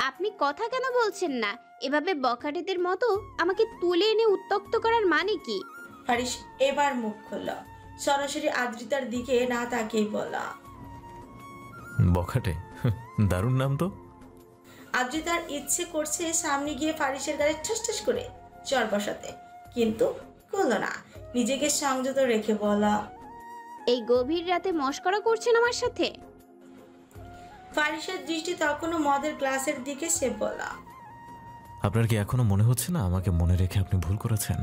আপনি কথা কেন বলছেন না? এভাবে বখাটেদের মতো আমাকে তুলে এনে উত্তক্ত করার মানে কি? ফারিস এবার মুখ খুলল, সরাসরি আদ্রিতার দিকে না তাকিয়ে বলল, বখাটে? দারুণ নাম তো। আদ্রিতার ইচ্ছে করছে সামনে গিয়ে ফারিসের গায়ে ঠাস ঠাস করে চর বসাতে, কিন্তু করলো না। নিজেকে সংযত রেখে বলা, এই গভীর রাতে মশকরা করছেন আমার সাথে? ফারিসের দৃষ্টি তখনও মদের গ্লাসের দিকে। সে বলা, আপনার কি এখনো মনে হচ্ছে না আমাকে মনে রেখে আপনি ভুল করেছেন?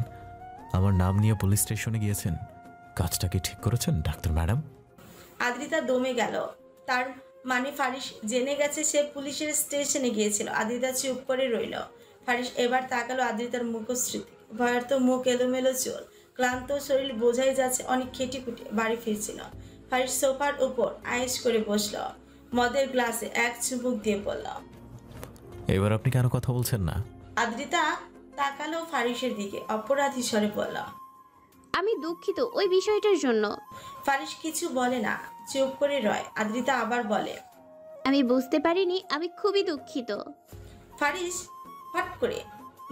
আমার নাম নিয়ে পুলিশ স্টেশনে গিয়েছেন, কাজটা কি ঠিক করেছেন ডাক্তার ম্যাডাম? আদ্রিতা দমে গেল। তার মানে ফারিস জেনে গেছে সে পুলিশের স্টেশনে গিয়েছিল। আদ্রিতা চুপ করে রইল। ফারিস এবার তাকালো আদ্রিতার মুখশ্রীতে। ভয়ার্ত মুখ, এলোমেলো চুল, ক্লান্ত শরীর, বোঝাই যাচ্ছে অনেক খেটে খুঁটে বাড়ি ফিরছিল। ফারিস সোফার উপর আয়েশ করে বসল, মদের গ্লাসে এক চুমুক দিয়ে বলল, এবার আপনি কেন কথা বলছেন না? আদ্রিতা তাকালো ফারিসের দিকে, অপরাধী স্বরে বলল, আমি দুঃখিত ওই বিষয়টার জন্য। ফারিস কিছু বলে না, চুপ করে রয়। আদ্রিতা আবার বলে, আমি বুঝতে পারিনি, আমি খুবই দুঃখিত। ফারিস হট করে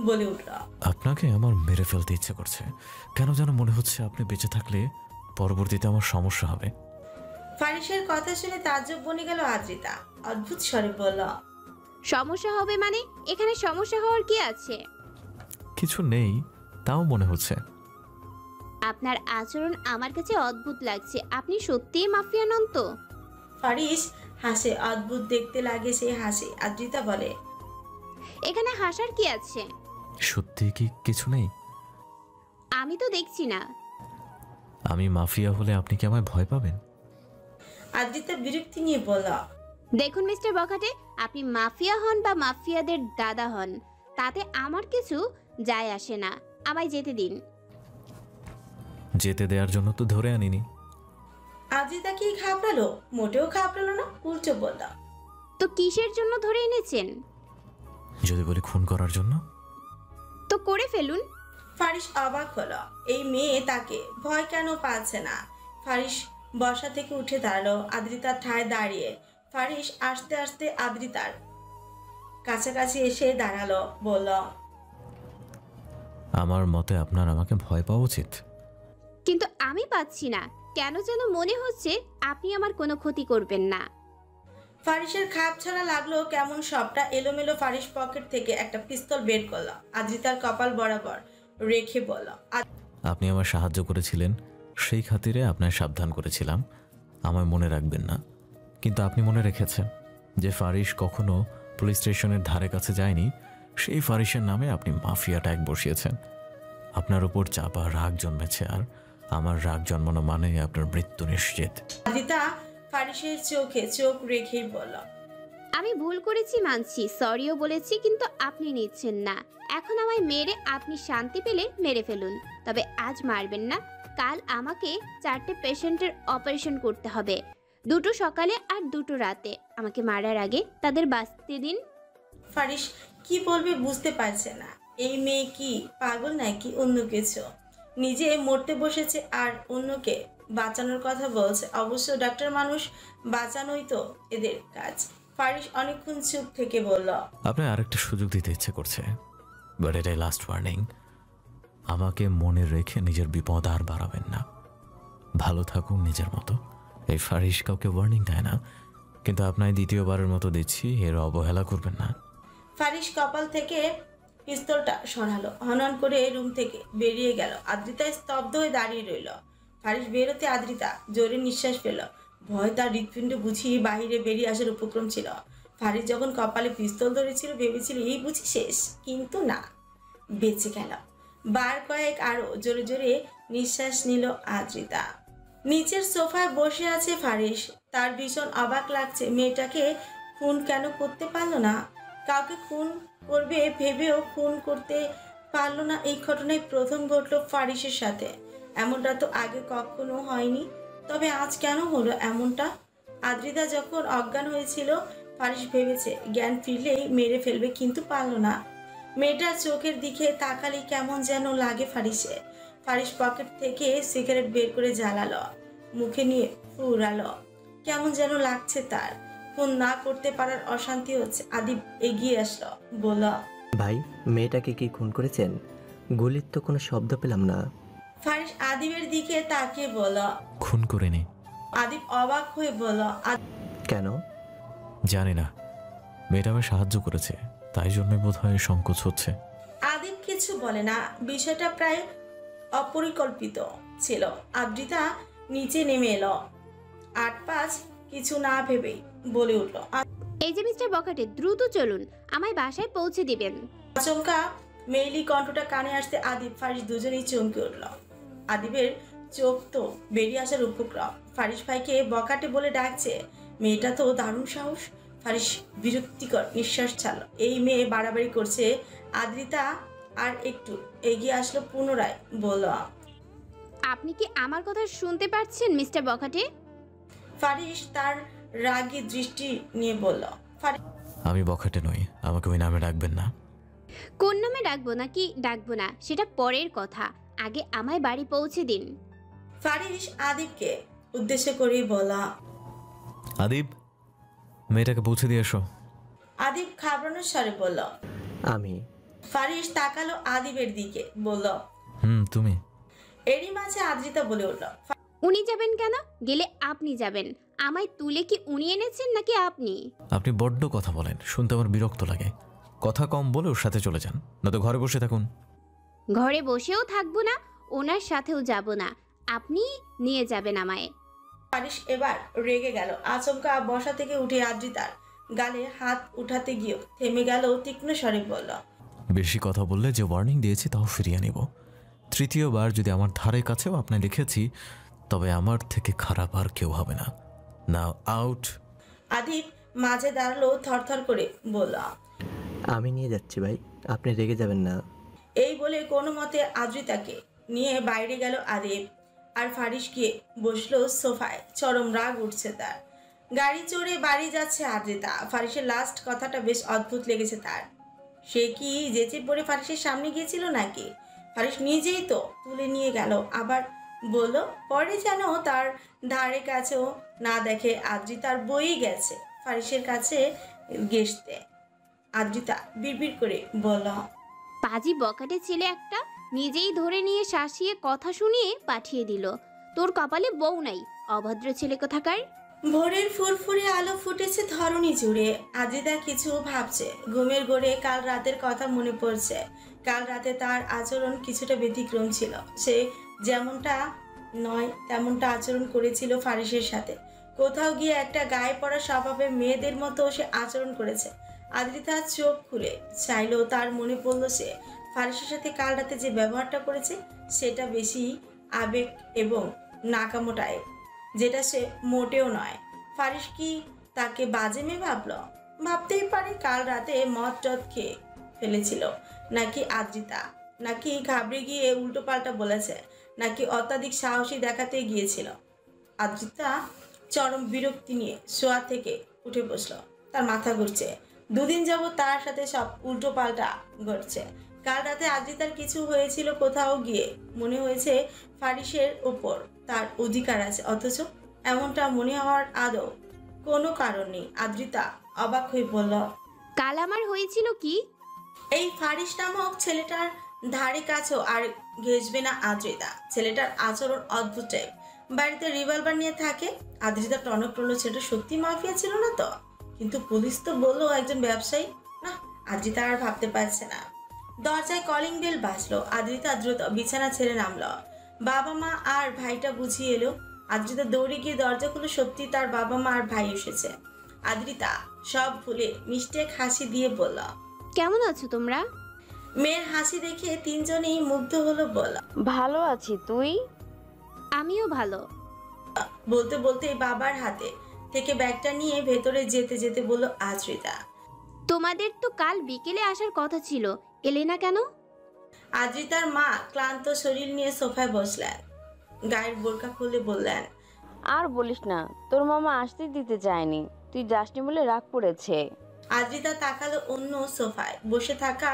বলে উঠল, আপনাকে আমার মেরে ফেলতে ইচ্ছে করছে। কেন যেন মনে হচ্ছে আপনি বেঁচে থাকলে পরবর্তীতে আমার সমস্যা হবে। ফারিসের কথা শুনে তাজ্জব বনে গেল আদ্রিতা। অদ্ভুত স্বরে বলল, সমস্যা হবে মানে? এখানে সমস্যা হওয়ার কি আছে? কিছু নেই, তাও মনে হচ্ছে। আপনার আচরণ আমার কাছে অদ্ভুত লাগছে। আপনি সত্যিই মাফিয়া নন তো? ফারিস হাসে। অদ্ভুত দেখতে লাগে সে হাসে। আদ্রিতা বলে, এখানে হাসার কি আছে? সত্যি কি কিছু নেই? আমি তো দেখছি না। আমি মাফিয়া হলে আপনি কি আমায় ভয় পাবেন? আদ্রিতা বিরক্তি নিয়ে বলল, দেখুন মিস্টার বখাটে, আপনি মাফিয়া হন বা মাফিয়াদের দাদা হন, তাতে আমার কিছু যায় আসে না। আমায় যেতে দিন। যেতে দেওয়ার জন্য তো ধরে আনিনি। আদ্রিতা কি ঘাবড়ালো? মোটেও ঘাবড়ালো না, উল্টো বলল, তো কিসের জন্য ধরে এনেছেন? যদি বলি খুন করার জন্য। তো করে ফেলুন। ফারিস অবাক হলো, এই মেয়ে তাকে ভয় কেন পাচ্ছে না। ফারিস বসা থেকে উঠে দাঁড়ালো আদ্রিতার ঠায় দাঁড়িয়ে। ফারিস আস্তে আস্তে আদ্রিতার কাছাকাছি এসে দাঁড়ালো, বলল, আমার মতে আপনার আমাকে ভয় পাওয়া উচিত। কিন্তু আমি পাচ্ছি না। কেন যেন মনে হচ্ছে আপনি আমার কোনো ক্ষতি করবেন না। ফারিসের খাপ ছাড়া লাগলো কেমন সবটা এলোমেলো। ফারিস পকেট থেকে একটা পিস্তল বের করলো, আদ্রিতার কপাল বরাবর রেখে বলল, আপনি আমার সাহায্য করেছিলেন, সেই খাতিরে আপনার সাবধান করেছিলাম আমায় মনে রাখবেন না। কিন্তু আপনি মনে রেখেছেন যে ফারিস কখনো পুলিশ স্টেশনের ধারে কাছে যায়নি। সেই ফারিসের নামে আপনি মাফিয়া ট্যাগ বসিয়েছেন। আপনার উপর চাপা রাগ জন্মেছে, আর আমার রাগ জন্মানো মানে আপনার মৃত্যু নিশ্চিত। আদ্রিতা ফারিসের চোখে চোখ রেখেই বলল, আমি ভুল করেছি মানছি, সরিও বলেছি, কিন্তু আপনি নিচ্ছেন না। এখন আমায় মেরে আপনি শান্তি পেলে মেরে ফেলুন, তবে আজ মারবেন না। কাল আমাকে 4টে পেশেন্টের অপারেশন করতে হবে, 2টো সকালে আর 2টো রাতে। আমাকে মারার আগে তাদের বাঁচতে দিন। ফারিস কি বলবে বুঝতে পারছে না। এই মেয়ে কি পাগল নাকি অন্য কিছু? নিজে মরতে বসেছে আর অন্যকে বাঁচানোর কথা বলছে। অবশ্য ডাক্তার মানুষ, বাঁচানোই তো এদের কাজ। ফারিস অনেকক্ষণ চুপ থেকে বলল, আপনি আরেকটা সুযোগ দিতে ইচ্ছে করছে, বাট এটাই লাস্ট ওয়ার্নিং। আমাকে মনে রেখে নিজের বিপদ আর বাড়াবেন না। ভালো থাকুন নিজের মতো। এই ফারিস কাউকে ওয়ার্নিং দেয় না, কিন্তু আপনার দ্বিতীয়বারের মতো দিচ্ছি, এর অবহেলা করবেন না। ফারিস কপাল থেকে পিস্তলটা সরালো, হনন করে রুম থেকে বেরিয়ে গেল। আদ্রিতা স্তব্ধ হয়ে দাঁড়িয়ে রইল। ফারিস বেরোতে আদ্রিতা জোরে নিঃশ্বাস ফেল। ভয় তার হৃৎপিণ্ড বুঝিয়ে বাহিরে বেরিয়ে আসার উপক্রম ছিল। ফারিস যখন কপালে পিস্তল ধরেছিল ভেবেছিল এই বুঝি শেষ, কিন্তু না, বেঁচে গেল। বার কয়েক আরো জোরে জোরে নিঃশ্বাস নিল আদ্রিতা। নিচের সোফায় বসে আছে ফারিস। তার ভীষণ অবাক লাগছে, মেয়েটাকে খুন কেন করতে পারলো না? কাউকে খুন করবে ভেবেও খুন করতে পারলো না। এই ঘটনায় প্রথম ঘটলো ফারিসের সাথে। এমনটা তো আগে কখনো হয়নি। তবে আজ কেন হলো এমনটা? আদ্রিতা যখন অজ্ঞান হয়েছিল ফারিস ভেবেছে জ্ঞান ফিরলেই মেরে ফেলবে, কিন্তু পারলো না। মেয়েটার চোখের দিকে তাকালে কেমন যেন লাগে ফারিসে। ফারিস পকেট থেকে সিগারেট বের করে জ্বালালো, মুখে নিয়ে ফুরালো। কেমন যেন লাগছে তার। খুন না করতে পারার অশান্তি হচ্ছে। আদিব এগিয়ে আসলো, বলল, ভাই, মেয়েটাকে কি খুন করেছেন? গুলির তো কোনো শব্দ পেলাম না। ফারিস আদিবের দিকে তাকিয়ে বলল, খুন করিনি। আদিব অবাক হয়ে বলল, কেন? জানি না, মেয়েটা আমায় সাহায্য করেছে, তাই জন্য বোধহয় সংকোচ হচ্ছে। আদিব কিছু বলে না। বিষয়টা প্রায় অপরিকল্পিত ছিল। আদ্রিতা নিচে নেমে এলো। 8-5 কিছু না ভেবেই বলে উঠল, এই যে মিস্টার বখাটে, দ্রুত চলুন, আমায় বাসায় পৌঁছে দিবেন। আচমকা মেইলি কণ্ঠটা কানে আসতে আদিব ফারিস দুজনেই চমকে উঠল। আদিবের চোখ তো বেরিয়ে আসার উপক্রম। ফারিস ভাইকে বখাটে বলে ডাকছে, মেয়েটা তো দারুণ সাহস। ফারিস বিরক্তিকর নিঃশ্বাস ছাড়ল। এই মেয়ে বাড়াবাড়ি করছে। আদ্রিতা আর একটু এগিয়ে আসলো, পুনরায় বলল, আপনি কি আমার কথা শুনতে পাচ্ছেন মিস্টার বখাটে? ফারিস তার রাগী দৃষ্টি নিয়ে বলল, আমি বখাটে নই, আমাকে ওই নামে ডাকবেন না। কোন নামে ডাকবো নাকি ডাকবো না সেটা পরের কথা, আগে আমায় বাড়ি পৌঁছে দিন। ফারিস আদিবকে উদ্দেশ্য করেই বলা, আদিব, মেয়েটাকে পৌঁছে দিয়ে এসো। আদিব ঘাবড়ানোর স্বরে বলল। আমি। ফারিস তাকালো আদিবের দিকে, বলল, তুমি। এরই মাঝে আদ্রিতা বলে উঠল, উনি যাবেন কেন? গেলে আপনি যাবেন। আমায় তুলে কি উনি এনেছেন নাকি আপনি? আপনি বড্ড কথা বলেন, শুনতে আমার বিরক্ত লাগে। কথা কম বলে ওর সাথে চলে যান, নয়তো ঘরে বসে থাকুন। ঘরে বসেও থাকবো না, ওনার সাথেও যাব না। আপনি নিয়ে যাবেন আমায়। ফারিস এবার রেগে গেল। আচমকা বসা থেকে উঠে আদ্রিতার গালে হাত উঠাতে গিয়েও থেমে গেল। তীক্ষ্ণ স্বরে বলল, বেশি কথা বললে যে ওয়ার্নিং দিয়েছি তাও ফিরিয়ে নিব। তৃতীয়বার যদি আমার ধারে কাছেও আপনার লিখেছি, তবে আমার থেকে খারাপ আর কেউ হবে না। নাও আউট। আদিব মাঝে দাঁড়ালো, থরথর করে বলল, আমি নিয়ে যাচ্ছি ভাই, আপনি রেগে যাবেন না। এই বলে কোনো মতে আদ্রিতাকে নিয়ে বাইরে গেল আদিব। আর ফারিস গিয়ে বসলো সোফায়। চরম রাগ উঠছে তার। গাড়ি চড়ে বাড়ি যাচ্ছে আদ্রিতা। ফারিসের লাস্ট কথাটা বেশ অদ্ভুত লেগেছে তার। সে কি যেচে পড়ে ফারিসের সামনে গিয়েছিল নাকি? ফারিস নিজেই তো তুলে নিয়ে গেল, আবার বলল পরে যেন তার ধারে কাছেও না দেখে। আদ্রিতার বই গেছে ফারিসের কাছে ঘেঁষতে। আদ্রিতা বিড়বিড় করে বলল, পাজি বকাটে ছেলে একটা, নিজেই ধরে নিয়ে শাসিয়ে কথা শুনিয়ে পাঠিয়ে দিল। তোর কপালে বউ নাই, অভদ্র ছেলে কোথাকার। ভোরের ফুরফুরে আলো ফুটেছে ধরণী জুড়ে। আদ্রিতা কিছু ভাবছে। ঘুমের ঘোরে কাল রাতের কথা মনে পড়ছে। কাল রাতে তার আচরণ কিছুটা ব্যতিক্রম ছিল। সে যেমনটা নয় তেমনটা আচরণ করেছিল ফারিসের সাথে। কোথাও গিয়ে একটা গায়ে পড়া স্বভাবে মেয়েদের মতো সে আচরণ করেছে। আদ্রিতা চোখ খুলে চাইলেও তার মনে পড়ল সে ফারিসের সাথে কাল রাতে যে ব্যবহারটা করেছে সেটা বেশি আবেগ এবং নাকামো টাইপ, যেটা সে মোটেও নয়। ফারিস কি তাকে বাজে মেয়ে ভাবল? ভাবতেই পারে। কাল রাতে মদ টদ খেয়ে ফেলেছিল নাকি আদ্রিতা, নাকি ঘাবড়ে গিয়ে উল্টো পাল্টা বলেছে, নাকি অত্যাধিক সাহসী দেখাতে গিয়েছিল। আদ্রিতা চরম বিরক্তি নিয়ে শোয়া থেকে উঠে বসলো। তার মাথা ঘুরছে। দুদিন যাবত তার সাথে সব উল্টো পাল্টা ঘটছে। কাল রাতে আদ্রিতার কিছু হয়েছিল কোথাও গিয়ে। মনে হয়েছে ফারিসের ওপর তার অধিকার আছে, অথচ এমনটা মনে হওয়ার আদৌ কোনো কারণ নেই। আদ্রিতা অবাক হয়ে বলল, কাল আমার হয়েছিল কি? এই ফারিস নামক ছেলেটার ধারে কাছেও আর ঘেসবে না আদ্রিতা। ছেলেটার আচরণ অদ্ভুত টাইপ। বাড়িতে রিভলভার নিয়ে থাকে। আদ্রিতা টনক টনল, ছেলেটা সত্যি মাফিয়া ছিল না তো? কিন্তু পুলিশ তো বললো একজন ব্যবসায়ী। না, আদ্রিতা আর ভাবতে পারছে না। দরজায় কলিং বেল বাজলো। আদ্রিতা দ্রুত বিছানা ছেড়ে নামলো। বাবা মা আর ভাইটা বুঝিয়ে এলো। আদ্রিতা দৌড়ে গিয়ে দরজা খুলে সত্যি তার বাবা মা আর ভাই এসেছে। আদ্রিতা সব ভুলে মিষ্টি এক হাসি দিয়ে বলল, কেমন আছো তোমরা? মেয়ের হাসি দেখে তিনজনেই মুগ্ধ হলো। বলল, ভালো আছি, তুই? আমিও ভালো। বলতে বলতে বাবার হাতে থেকে ব্যাগটা নিয়ে ভেতরে যেতে যেতে বলল আদ্রিতা, তোমাদের তো কাল বিকেলে আসার কথা ছিল, এলে না কেন? আদ্রিতার মা ক্লান্ত শরীর নিয়ে সোফায় বসলেন। গায়ের বোরকা খুলে বললেন, আর বলিস না, তোর মামা আসতে দিতে চায়নি, তুই যাসনি বলে রাগ পড়েছে। আদ্রিতা তাকালো অন্য সোফায় বসে থাকা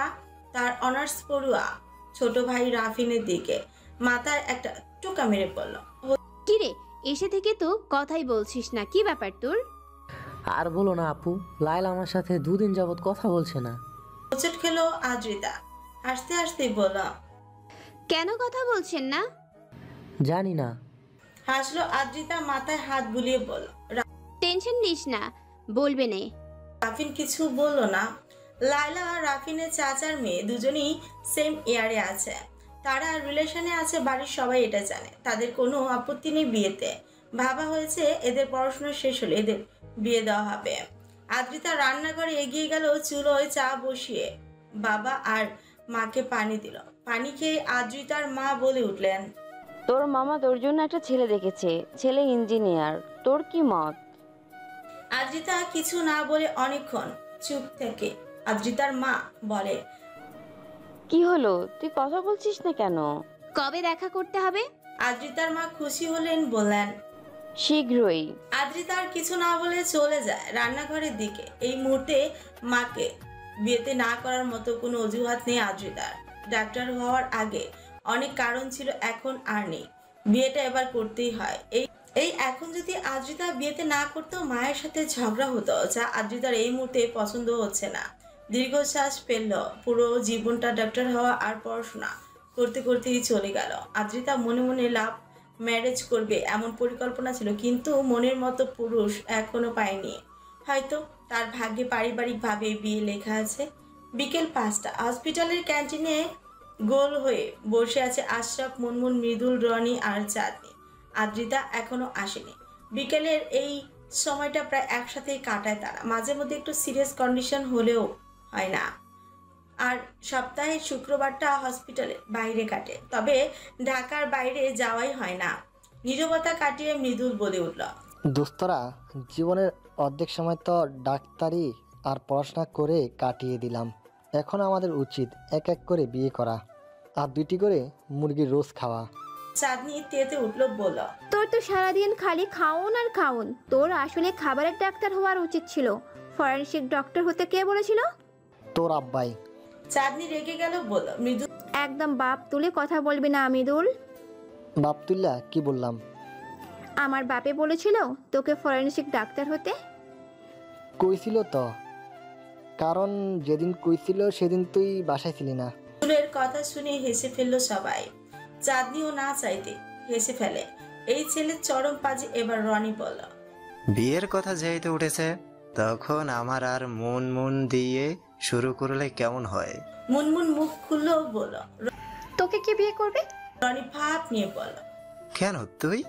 তার অনার্স পড়ুয়া ছোট ভাই রাফিনের দিকে। মাথায় একটা টোকা মেরে পড়ল। কিরে, এসে থেকে তো কথাই বলছিস না, কি ব্যাপার তোর? আর বলো না আপু, লাইলা আমার সাথে দুদিন যাবত কথা বলছে না। হোঁচট খেলো আদ্রিতা। হাসতে হাসতে বলল, কেন কথা বলছেন না? জানি না। হাসলো আদ্রিতা, মাথায় হাত বুলিয়ে বলল, টেনশন নিস না, বলবে নে। রাফিন কিছু বলল না। লাইলা আর রাফিনের চাচার মেয়ে দুজনেই সেম ইয়ারে আছে। তারা রিলেশনে আছে, বাড়ির সবাই এটা জানে। তাদের কোনো আপত্তি নেই বিয়েতে। ভাবা হয়েছে এদের পড়াশোনা শেষ হলে এদের বিয়ে দেওয়া হবে। আদ্রিতা রান্নাঘরে এগিয়ে গেল, চুলোয় চা বসিয়ে বাবা আর মাকে পানি দিল। পানি খেয়ে আদ্রিতার মা বলে উঠলেন, তোর মামা তোর জন্য একটা ছেলে দেখেছে, ছেলে ইঞ্জিনিয়ার, তোর কি মত? আদ্রিতা কিছু না বলে অনেকক্ষণ চুপ থেকে আদ্রিতার মা বলে, কি হলো, তুই কথা বলছিস না কেন? কবে দেখা করতে হবে? আদ্রিতার মা খুশি হলেন, বললেন, শীঘ্রই। আদ্রিতার কিছু না বলে চলে যায় রান্নাঘরের দিকে। এই মুহূর্তে মাকে বিয়েতে না করার মতো কোনো অজুহাত নেই আদ্রিতার। ডাক্তার হওয়ার আগে অনেক কারণ ছিল, এখন আর নেই। বিয়েটা এবার করতেই হয়। এই এই এখন যদি আদ্রিতা বিয়েতে না করতো মায়ের সাথে ঝগড়া হতো, যা আদ্রিতার এই মুহূর্তে পছন্দ হচ্ছে না। দীর্ঘশ্বাস ফেলল। পুরো জীবনটা ডাক্তার হওয়া আর পড়াশোনা করতে করতেই চলে গেল। আদ্রিতা মনে মনে লাভ ম্যারেজ করবে এমন পরিকল্পনা ছিল, কিন্তু মনের মতো পুরুষ এখনো পায়নি। হয়তো তার ভাগ্যে পারিবারিকভাবে বিয়ে লেখা আছে। বিকেল 5টা, হসপিটালের ক্যান্টিনে গোল হয়ে বসে আছে আশরাফ, মুনমুন, মৃদুল, রনি আর চাঁদনি। আদ্রিতা এখনো আসেনি। বিকেলের এই সময়টা প্রায় একসাথেই কাটায় তারা। মাঝে মধ্যে একটু সিরিয়াস কন্ডিশন হলেও হয় না। আর সপ্তাহের শুক্রবারটা হসপিটালে বাইরে কাটে, তবে ঢাকার বাইরে যাওয়াই হয় না। নীরবতা কাটিয়ে মৃদুল বলে উঠল, দোস্তরা, জীবনের অর্ধেক সময় তো ডাক্তারি আর পড়াশোনা করে কাটিয়ে দিলাম। এখন আমাদের উচিত এক এক করে বিয়ে করা আর 2টি করে মুরগির রোজ খাওয়া। চাঁদনি তেতে উঠল, বলল, তোর তো সারাদিন খালি খাওন আর খাওন। তোর আসলে খাবারের ডাক্তার হওয়ার উচিত ছিল। ফরেনসিক ডক্টর হতে কে বলেছিল? তোর আব্বাই। চাঁদনি রেগে গেল, বলল, মৃদুল একদম বাপ তুলে কথা বলবি না মৃদুল। বাপতুল্লাহ, কি বললাম? আমার বাপে বলেছিল তোকে ফরেনসিক ডাক্তার হতে। কইছিল তো, কারণ যেদিন কইছিল সেদিন তুই বাসায় ছিলি না। মৃদুলের কথা শুনে হেসে ফেললো সবাই। চাঁদনিও না চাইতে হেসে ফেলে। এই ছেলের চরম পাজি। এবার রনি বলল, বিয়ের কথা যেহেতু উঠেছে, তখন আমার আর মন দিয়ে শুরু করলে কেমন হয়? মুনমুন মুখ খুললো, বলল, তোকে কে বিয়ে করবে? রনি ভাব নিয়ে বলল, কেন তুই?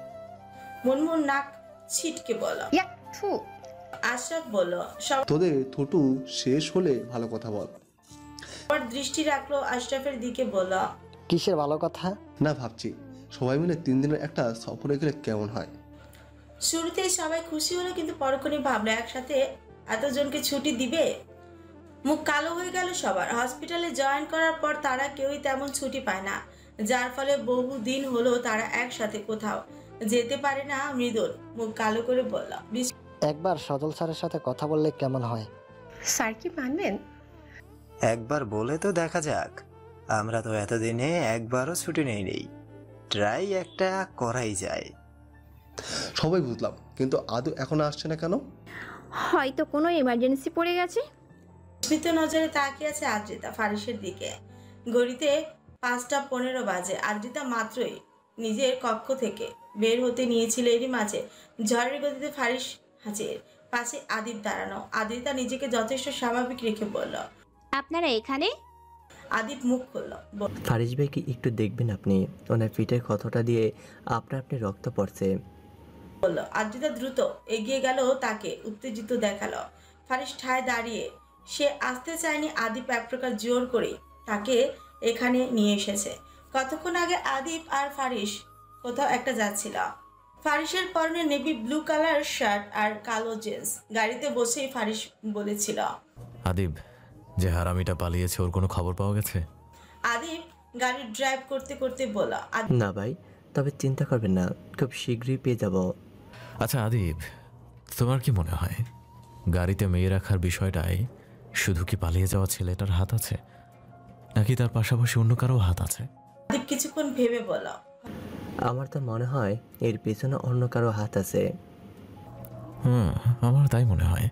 মুনমুন নাক ছিটকে বলল, ইয়াক থু। আশরাফ বলল, তোদের থুটু শেষ হলে ভালো কথা বল। সবার দৃষ্টি রাখলো আশরাফের দিকে, বলল, কিসের ভালো কথা? না, ভাবছি সবাই মিলে 3 দিনের একটা সফরে গেলে কেমন হয়। শুরুতে সবাই খুশি হলো, কিন্তু পরক্ষণই ভাবলো একসাথে এতজনকে ছুটি দিবে। মুখ কালো হয়ে গেল সবার। হসপিটালে জয়েন করার পর তারা কেউই তেমন ছুটি পায় না, যার ফলে বহুদিন হলো তারা একসাথে কোথাও যেতে পারে না। মৃদুল মুখ কালো করে বলল, একবার সজল স্যারের সাথে কথা বললে কেমন হয়? স্যার কি মানবেন? একবার বলে তো দেখা যাক। আমরা তো এতদিনে একবারও ছুটি নেই। ট্রাই একটা করাই যায়। সবাই বুঝলাম, কিন্তু আদৌ এখন আসছে না কেন? হয়তো কোনো এমার্জেন্সি পড়ে গেছে। স্মিত নজরে তাকিয়ে আছে আদ্রিতা ফারিসের দিকে। ঘড়িতে 5:15 বাজে। আদ্রিতা মাত্রই নিজের কক্ষ থেকে বের হতে নিয়েছিল, এরই মাঝে ঝড়ের গতিতে ফারিস হাজির। পাশে আদিপ দাঁড়ানো। আদ্রিতা নিজেকে যথেষ্ট স্বাভাবিক রেখে বলল, আপনারা এখানে? আদিপ মুখ খুলল, ফারিস ভাইকে একটু দেখবেন আপনি? ওনার পিঠের ক্ষতটা দিয়ে আপনি রক্ত পড়ছে। বলল। আদ্রিতা দ্রুত এগিয়ে গেল, তাকে উত্তেজিত দেখালো। ফারিস ঠায় দাঁড়িয়ে। সে আসতে চায়নি। আদিপ এক প্রকার জোর করে তাকে এখানে নিয়ে এসেছে। কতক্ষণ আগে আদিপ আর ফারিস কোথাও একটা যাচ্ছিল। ফারিসের পরনে নেভি ব্লু কালার শার্ট আর কালো জিন্স। গাড়িতে বসেই ফারিস বলেছিল, আদিব, যে হারামিটা পালিয়েছে ওর কোনো খবর পাওয়া গেছে? আদিপ গাড়ি ড্রাইভ করতে করতে বলল, না ভাই, তবে চিন্তা করবেন না, খুব শীঘ্রই পেয়ে যাব। আচ্ছা আদিব, তোমার কি মনে হয় গাড়িতে মেয়ে রাখার বিষয়টায় শুধু কি পালিয়ে যাওয়া ছেলেটার হাত আছে, নাকি তার পাশাপাশি অন্য কারো হাত আছে? আদিপ কিছুক্ষণ ভেবে বলল, আমার তো মনে হয় এর পেছনে অন্য কারো হাত আছে। আমার তাই মনে হয়।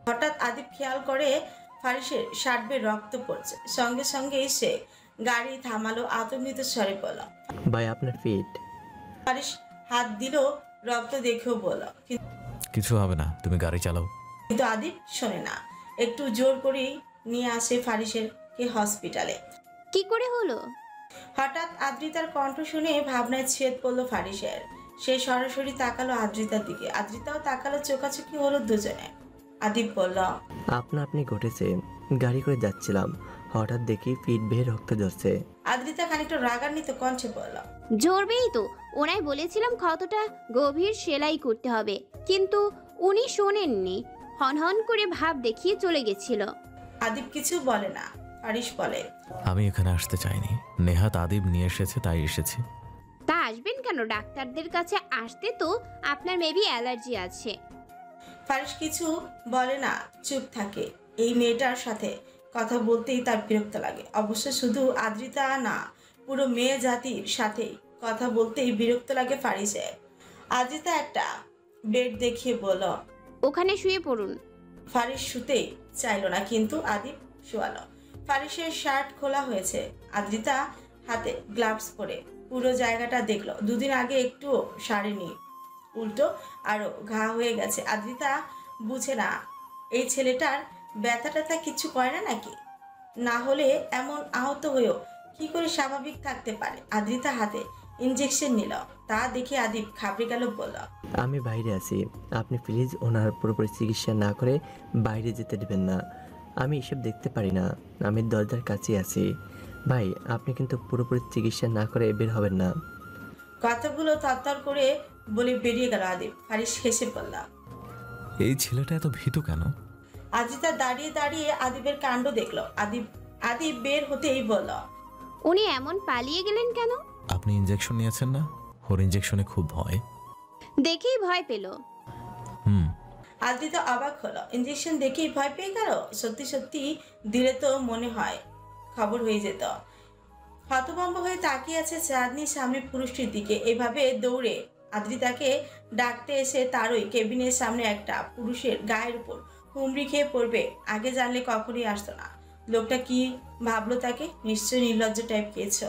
হঠাৎ আদিপ খেয়াল করে ফারিসের শার্ট বেয়ে রক্ত পড়ছে। সঙ্গে সঙ্গে সে গাড়ি থামালো। আতঙ্কিত স্বরে বলল, ভাই আপনার ফিট। ফারিস হাত দিল, রক্ত দেখেও বলল, কিছু হবে না, তুমি গাড়ি চালাও। কিন্তু আদিপ শোনে না। একটু জোর করেই নিয়ে আসে ফারিসের কে হসপিটালে। কি করে হলো? হঠাৎ আদ্রিতার কণ্ঠ শুনে ভাবনায় ছেদ পড়লো ফারিসের। সে সরাসরি তাকালো আদ্রিতার দিকে। আদ্রিতাও তাকালো, চোখাচোখি হলো দুজনে। আদিপ বলল, আপনি ঘটেছে, গাড়ি করে যাচ্ছিলাম, হঠাৎ দেখি ফিট বেয়ে রক্ত ঝরছে। আদ্রিতা খানিকটা রাগান্বিত কণ্ঠে বলল, ঝরবেই তো, ওনাই বলেছিলাম ক্ষতটা গভীর সেলাই করতে হবে, কিন্তু উনি শোনেননি। হনহন করে ভাব দেখিয়ে চলে গেছিল। আদিপ কিছু বলে না। ফারিস বলে, আমি এখানে আসতে চাইনি, নেহাত আদিব নিয়ে এসেছে তাই এসেছি। তা আসবেন কেন? ডাক্তারদের কাছে আসতে তো আপনার মেবি অ্যালার্জি আছে। ফারিস কিছু বলে না, চুপ থাকে। এই মেয়েটার সাথে কথা বলতেই তার বিরক্ত লাগে। অবশ্য শুধু আদ্রিতা না, পুরো মেয়ে জাতির সাথেই কথা বলতেই বিরক্ত লাগে ফারিসের। আদ্রিতা একটা বেড দেখিয়ে বলল, ওখানে শুয়ে পড়ুন। ফারিস শুতেই চাইল না, কিন্তু আদিব শোয়ালো। ফারিসের শার্ট খোলা হয়েছে, আদ্রিতা হাতে গ্লাভস পরে পুরো জায়গাটা দেখলো। দুদিন আগে একটু সারেনি, উল্টো আরো ঘা হয়ে গেছে। আদ্রিতা বুঝে না এই ছেলেটার ব্যথা ট্যাথা কিছু করে না নাকি, না হলে এমন আহত হয়েও কি করে স্বাভাবিক থাকতে পারে। আদ্রিতা হাতে ইনজেকশন নিল, তা দেখে আদিব ঘাবড়ে গেল, বলল, আমি বাইরে আছি, আপনি প্লিজ ওনার পুরোপুরি চিকিৎসা না করে বাইরে যেতে দেবেন না। আমি এসব দেখতে পারি না, আমি দরজার কাছে আছি। ভাই, আপনি কিন্তু পুরোপুরি চিকিৎসা না করে বের হবেন না। কথাগুলো তরতর করে বলে বেরিয়ে গেল আদিব। ফারিস হেসে বলল, এই ছেলেটা এত ভীতু কেন? আদ্রিতা দাঁড়িয়ে দাঁড়িয়ে আদিবের কাণ্ড দেখলো। আদিব বের হতেই বলল, উনি এমন পালিয়ে গেলেন কেন? আপনি ইনজেকশন নিয়েছেন না? ওর ইনজেকশনে খুব ভয়। দেখেই ভয় পেল। আদ্রিতা অবাক হলো, ইনজেকশন দেখেই ভয় পেয়ে গেল? সত্যি সত্যি দিলে তো মনে হয় খবর হয়ে যেত। হতভম্ব হয়ে তাকিয়ে আছে চাঁদনি সামনে পুরুষটির দিকে। এভাবে দৌড়ে আদ্রিতাকে ডাকতে এসে তারই কেবিনের সামনে একটা পুরুষের গায়ের উপর হুমড়ি খেয়ে পড়বে আগে জানলে কখনই আসতো না। লোকটা কি ভাবলো তাকে? নিশ্চয়ই নির্লজ্জ টাইপ খেয়েছ।